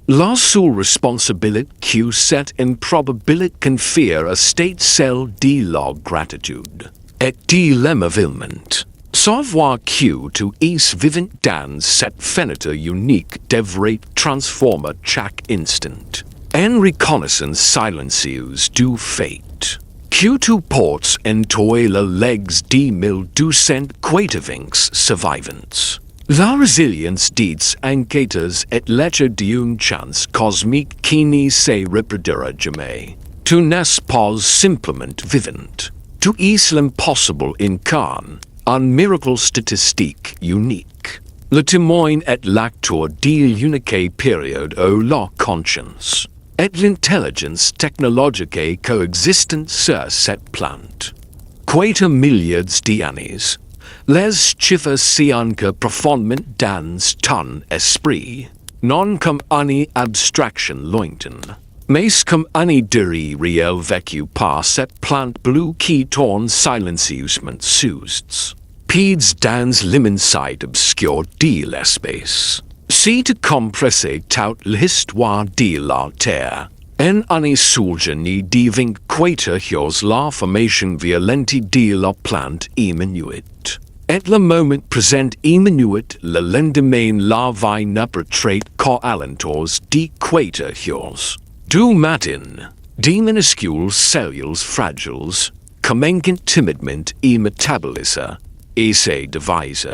la seule responsabilité que cette improbabilité confère à state celle de la gratitude et de l'émerveillement. Savoir que tu es vivant dans cette fenêtre unique devrait transformer chaque instant en reconnaissance silencieuse du fait que tu portes en toi les legs de 1280 survivants. La résilience des enquêteurs et l'étude d'une chance cosmique qui ne se reproduira jamais. Tu n'es pas simplement vivant. Tu es l'impossible incarne. Un miracle statistique unique. Le témoin est l'acteur de l'unique période où la conscience et l'intelligence technologique coexistent sur cette plante. quater milliards d'années, les chiffres que profondement dans ton esprit, non comme une abstraction lointaine, mais comme une durée réelle vécue par cette plante bleue qui tourne silencieusement sous pieds dans l'immensité obscure de l'espace. C'est compresser toute l'histoire de la Terre. En année soulgenie diving quaterhios la formation violente de la plante Emmanuit. Et le moment présent Emmanuit le lendemain la vie n'apparaît qu'aux alentours de quaterhios. Du matin, des minuscules cellules fragiles, commencent timidement et métabolisent, et se divisent,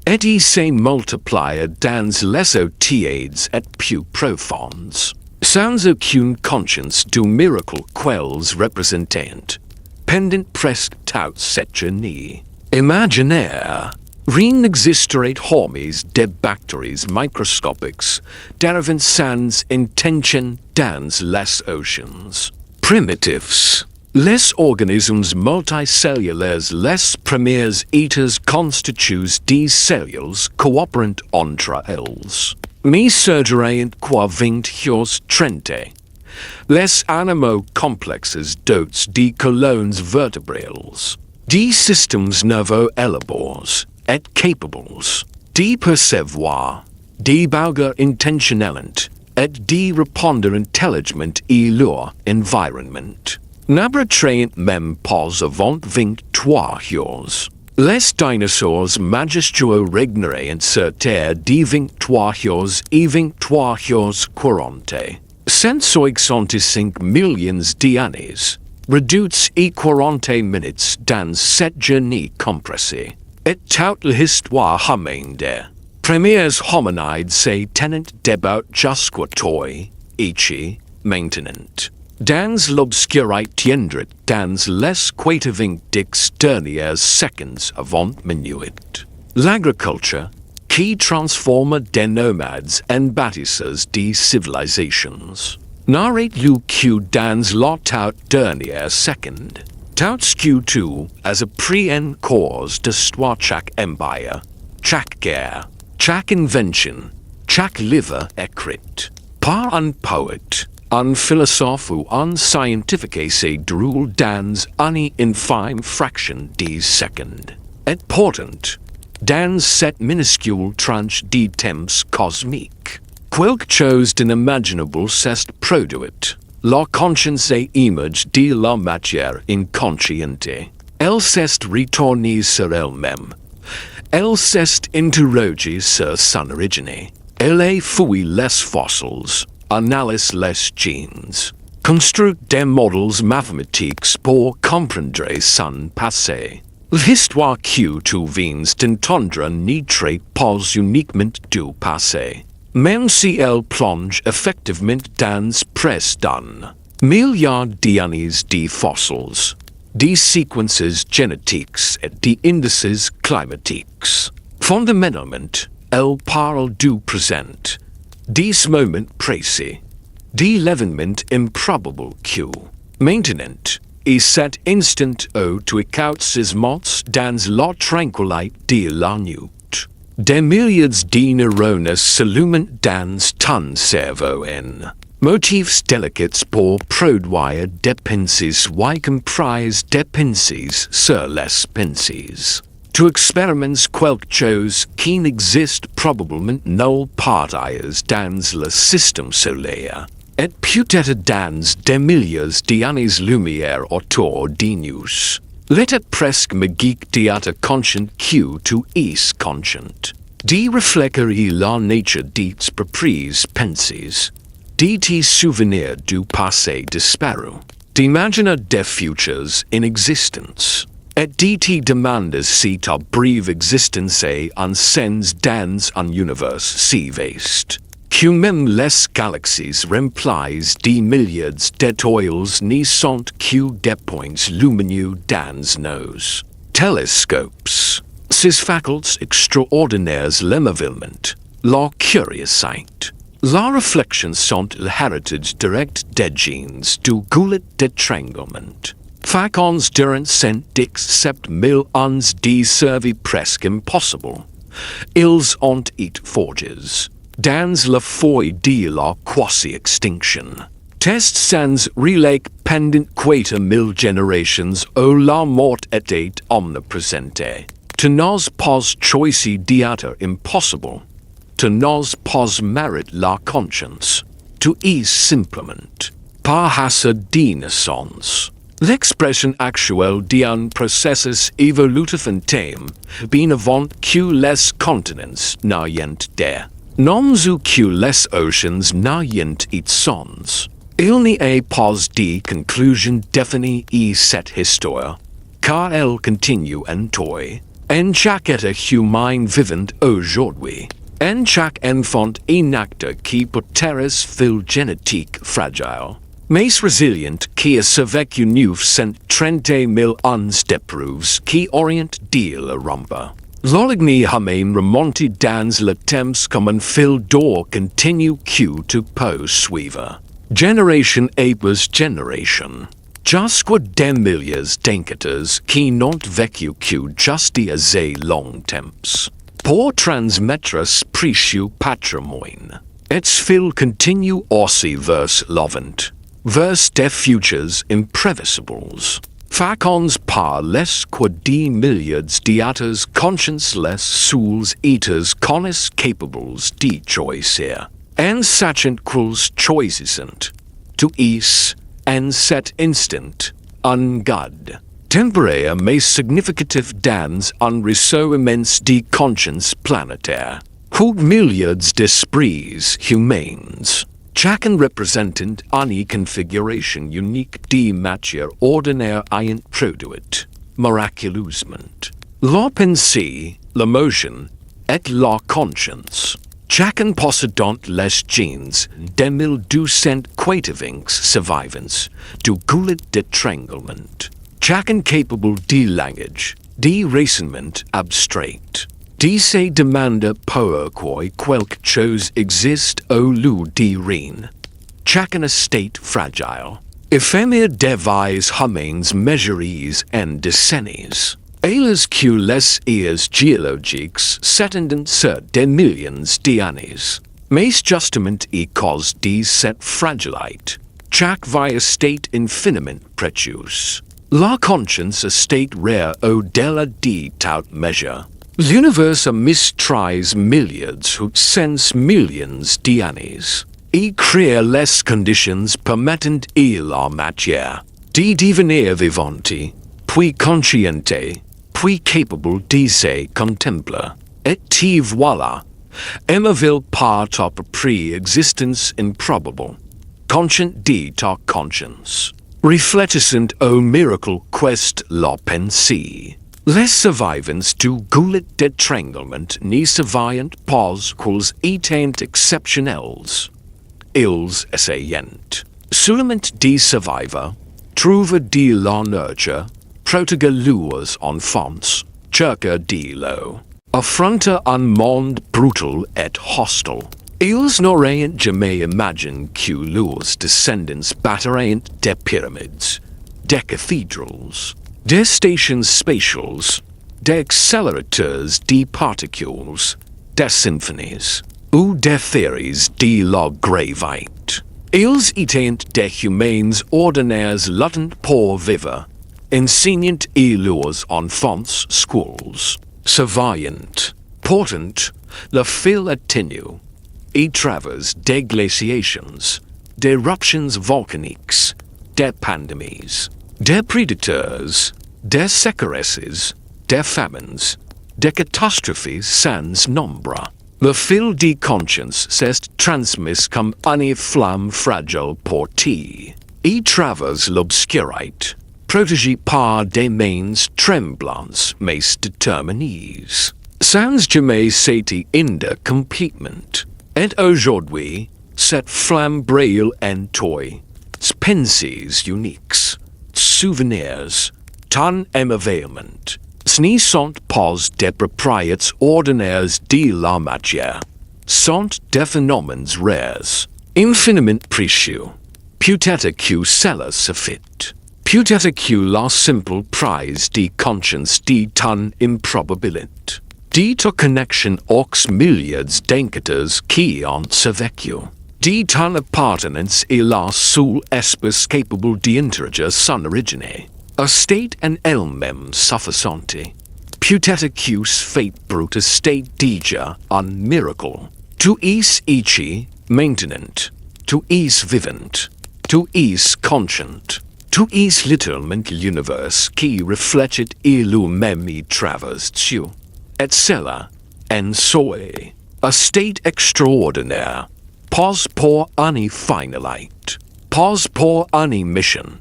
et ils se multiplient dans les eaux tièdes et plus profondes. Sans aucune conscience du miracle qu'elles représentent, pendant presque toute cette journée. Imaginez, rien n'existerait hormis des bactéries microscopiques dérivant sans intention dans les oceans. Primitifs, les organismes multicellulaires, les premiers êtres constitués des cellules coopérant entre elles. Mais surgirent qua 2030. Les animaux complexes dotés de colonnes vertébrales, des systèmes nerveux élaborés et capables de percevoir, de bouger intentionnellement et de répondre intelligemment à leur environnement. N'apparaît même pas avant 23 jours. Les dinosaures majestueux régneraient sur Terre de 23 jours et 23 jours 40. 165 millions d'années, réduits à 40 minutes dans cette journée compressée. Et toute l'histoire humaine des premiers hominides se tenant debout jusqu'à toi, ici, maintenant. Dans l'obscurité tiendrit dans les 90 derniers secondes avant minuit. L'agriculture, qui transforme des nomades en bâtisseurs de civilisations, n'arrête lu que dans la toute dernière seconde. Tout ce que tu as appris en cours d'histoire chaque empire, chaque guerre, chaque invention, chaque livre écrit, par un poète, un philosophe ou un scientifique se déroule dans une infime fraction de seconde. Et pourtant, dans cette minuscule tranche de temps cosmique, quelque chose d'inimaginable s'est produit. La conscience et image de la matière inconsciente. Elle s'est retournée sur elle-même. Elle s'est interrogée sur son origine. Elle a fouillé les fossiles, analysé les gènes, construit des modèles mathématiques pour comprendre son passé. L'histoire que tu viens d'entendre ne traite pas uniquement du passé, même si elle plonge effectivement dans près d'un milliard d'années de fossiles, de séquences génétiques et d'indices climatiques. Fondamentalement, elle parle du présent, de ce moment précis, de l'événement improbable que, maintenant, et cet instant où tu écoutes ces mots dans la tranquillité de la nuit. Des milliards de neurones s'allument dans ton cerveau en motifs délicats pour produire des pensées qui comprisent des pensées sur les pensées. Tu expérimentes quelque chose qui n'existe probablement nulle part ailleurs dans le système solaire, et peut-être dans des milliards d'années-lumière autour de nous. L'état presque magique d'être conscient que tu es conscient, de réfléchir la nature de tes propres pensées, de te souvenir du passé disparu, d'imaginer des futurs inexistants, et de te demander si ta brève existence est un sens dans un univers si vaste, que même les galaxies remplies de milliards d'étoiles ne sont que des points lumineux dans nos télescopes. Ces facultés extraordinaires l'émerveillement, la curiosité, la réflexion sont l'héritage direct des gènes du goulet d'étranglement. Facons durant cent dix sept mille uns de servi presque impossible. Ils ont et forges. Dans la foi de la quasi-extinction. Test sans relake pendant quata mille generations o la mort était omnipresente. To nos pas choice diater impossible. To nos pas merit la conscience. To is simplement. Par hasard de naissance. L'expression actuelle d'un processus évolutif intime, bien avant que les continents n'ayent de. Noms ou que les oceans n'ayent et sons. Il n'y a pas de conclusion définie et cette histoire, car elle continue en toi, en chaque être humain vivant aujourd'hui, en chaque enfant un acteur qui peut-être fil génétique fragile, mais résilient qui a survécu 930 000 ans d'épreuves qui orientent de la rampa. L'origine humaine remonte dans le temps comme un fil d'or continue que tu peux suivre. Generation apres generation. Jusqu'à des milliers d'enquêteurs qui n'ont vécu que juste assez long temps. Pour transmettre ce précieux patrimoine. Et fil continue aussi vers l'avant. Vers des futurs imprévisibles. Facons par les que des milliards d'êtres conscienceless souls êtres connaissent capables de choisir. En sachant qu'ils choisissent, to is, en cet instant, un God. Temporaire mais significatif dans un réseau immense de conscience planétaire. Où milliards d'esprits humains. Chacun représentant une configuration unique de matière ordinaire ayant produite, miraculeusement, la pensée, l'émotion, et la conscience. Chacun possédant les genes des 1280 survivants du goulet d'étranglement. Chacun capable de langage, de raisonnement abstrait. De se demande pourquoi quelque chose existe au lieu de rien. Chacun state fragile. Éphémère devise humains mesurées en décennies. Elles que les ears géologiques s'étendent sur des millions d'années. Mais justement à cause de cette fragilité, chaque vie state infiniment précieuse. La conscience state rare au-delà de toute mesure. L'univers a mystères milliards ou cents millions d'années. Et crée les conditions permettant à la matière de devenir vivante, puis consciente, puis capable de se contempler. Et te voilà, aimable par ta propre existence improbable, conscient de ta conscience, réfléchissant au miracle qu'est la pensée. Les survivants du goulet d'étranglement n'y survivent pas qu'aux étaient exceptionnels. Ils essayent seulement de survivre, trouver de la nurture, protéger leurs enfants, chercher de l'eau, affronter un monde brutal et hostile. Ils n'auraient jamais imaginé que leurs descendants battraient des pyramides, des cathédrales, des stations spatiales, des accélérateurs de particules, des symphonies, ou des théories de la gravité. Ils étaient des humains ordinaires luttant pour vivre, enseignant à leurs enfants schools, surveillant, portant le fil atténu, et travers des glaciations, des éruptions volcaniques, des pandémies, des prédateurs, des sécheresses, des famines, des catastrophes sans nombre. Le fil de conscience s'est transmis comme une flamme fragile portée, et travers l'obscurité, protégé par des mains tremblantes mais déterminées, sans jamais s'éteindre complètement. Et aujourd'hui, cette flamme brille en toi, pensées uniques, souvenirs, ton émerveillement. Ce ne sont pas des propriétés ordinaires de la matière, sont des phénomènes rares, infiniment précieux. Peut-être que cela suffit. Peut-être la simple prise de conscience de ton improbabilité. De ta connexion aux milliards d'enquêteurs qui ont survécu. De ton appartenance à la seule espèce capable d'interroger son origine. A state en elle-même suffisante. Peut-être que ce fait brute state déjà un miracle. Tu es ici maintenant. Tu es vivant. Tu es conscient. Tu es littéralement l'univers qui reflète lui-même et traverse tu. Et cela, en soi, a state extraordinaire. Pas pour une finalité. Pas pour une mission.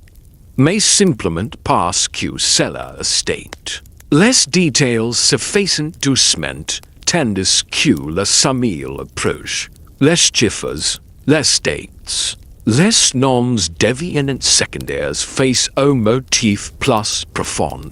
Mais simplement parce que cela a state. Les détails suffisent doucement, tandis que la sommeil approche. Les chiffres, les dates, les noms deviennent secondaires face au motif plus profond.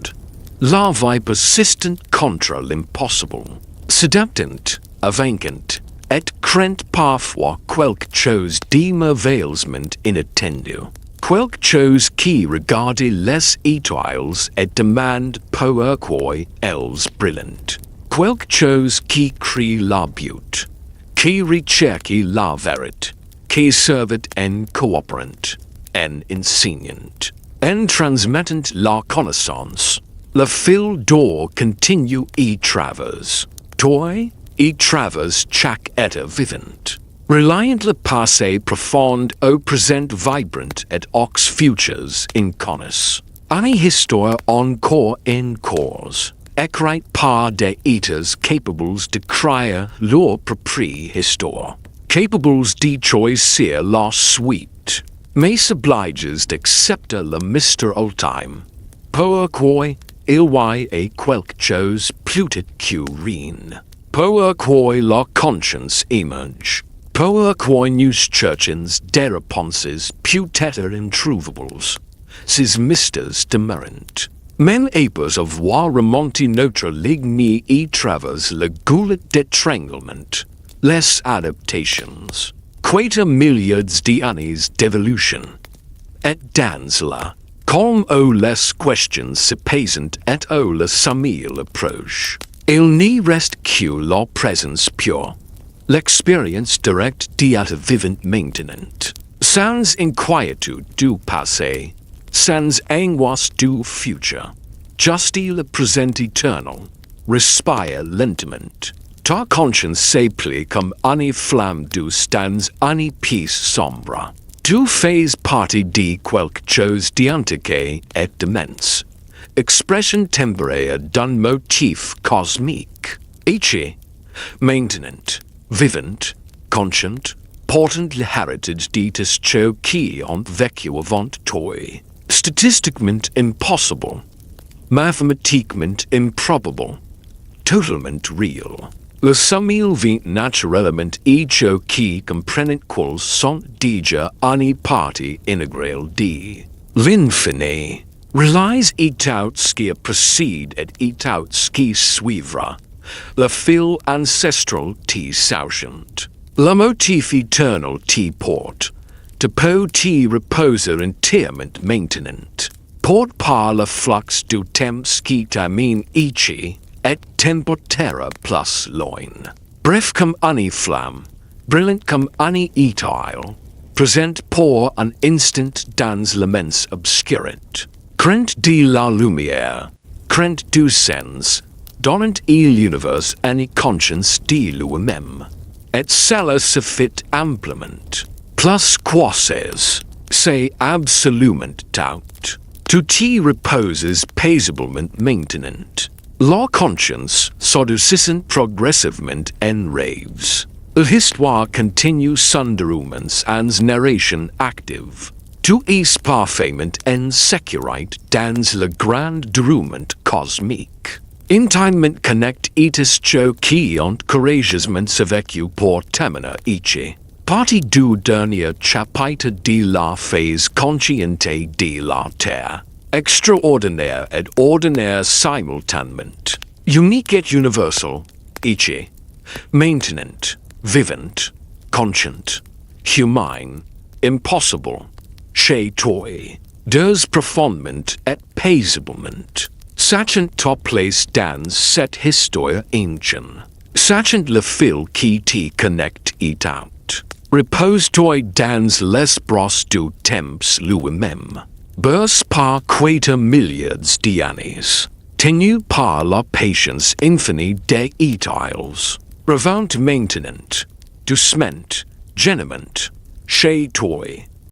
La vie persistent contre l'impossible. S'adaptant, avancant, et craignent parfois quelque chose de merveilleusement inattendu. Quelque chose qui regarde les étoiles et demande pourquoi elles brillent. Quelque chose qui crie la beauté, qui recherche la vérité, qui servent en coopérant, en enseignant, en transmettant la connaissance. Le fil d'or continue y traverse. Toi, y traverse chaque être vivant. Reliant le passé profond au présent vibrant et aux futurs inconnus. Une histoire encore en cours, écrite par des êtres capables de créer leur propre histoire, capables de choisir la suite, mais obliges d'accepter le mystère ultime. Pourquoi il y a quelque chose plus-tôt que rien. Pourquoi la conscience émerge. Pourquoi nous cherchons des réponses peut-être introuvables. Ces mystères demeurent. Même après avoir remonté notre ligne et traverse le goulet d'étranglement. Les adaptations. Quata milliards d'années d'évolution. Et dans la comme où les questions se posent et où le sommeil approche. Il n'y reste que la présence pure. L'expérience directe d'être vivant maintenant. Sans inquiétude du passé. Sans angoisse du futur. Juste le présent éternel. Respire lentement. Ta conscience s'applique comme une flamme douce dans une pièce sombre. Tu fais partie de quelque chose d'antique et d'immense. Expression temporaire d'un motif cosmique. Ici, maintenant, vivant, conscient, portant l'héritage de ceux qui ont vécu avant toi. Statistiquement impossible. Mathematiquement improbable. Totalement real. Le sommeil vient naturellement et ceux qui comprennent qu'ils sont déjà une partie intégrale de l'infini. Réalise et tout ce qui précède et tout ce qui suivra. Le fil ancestral t'y s'enchante. Le motif éternel t'y porte. Tu peux t'y reposer entièrement maintenant. Porte par le flux du temps qui t'amène ici. Et t'emportera plus loin. Bref comme une flamme, brillant comme une étoile, présente pour un instant dans l'immense obscurité. Crainte de la lumière, crainte du sens, donnant à l'univers une conscience de lui-même. Et cela se fait amplement. Plus quoi c'est absolument tout. Tu t'y reposes paisiblement maintenant. La conscience s'adoucissant progressivement en rêves. L'histoire continue son déroulement en narration active. Tu es parfaitement en sécurité dans le grand déroulement cosmique. Intimement connect itis ceux qui ont courageusement survécu pour terminer ici. Partie du dernier chapitre de la phase consciente de la Terre. Extraordinaire et ordinaire simultanément. Unique et universal, ici. Maintenant, vivant, conscient, humain, impossible, chez toi. Deurs profondement et paisiblement. Sachant top place dans cette histoire ancienne. Sachant le fil qui te connecte et out. Repose-toi dans les bras du temps lui-même. Burs par quelques milliards d'années. Tenu par la patience infinie des étiles. Revant maintenant. Doucement. Genement. Chez toi.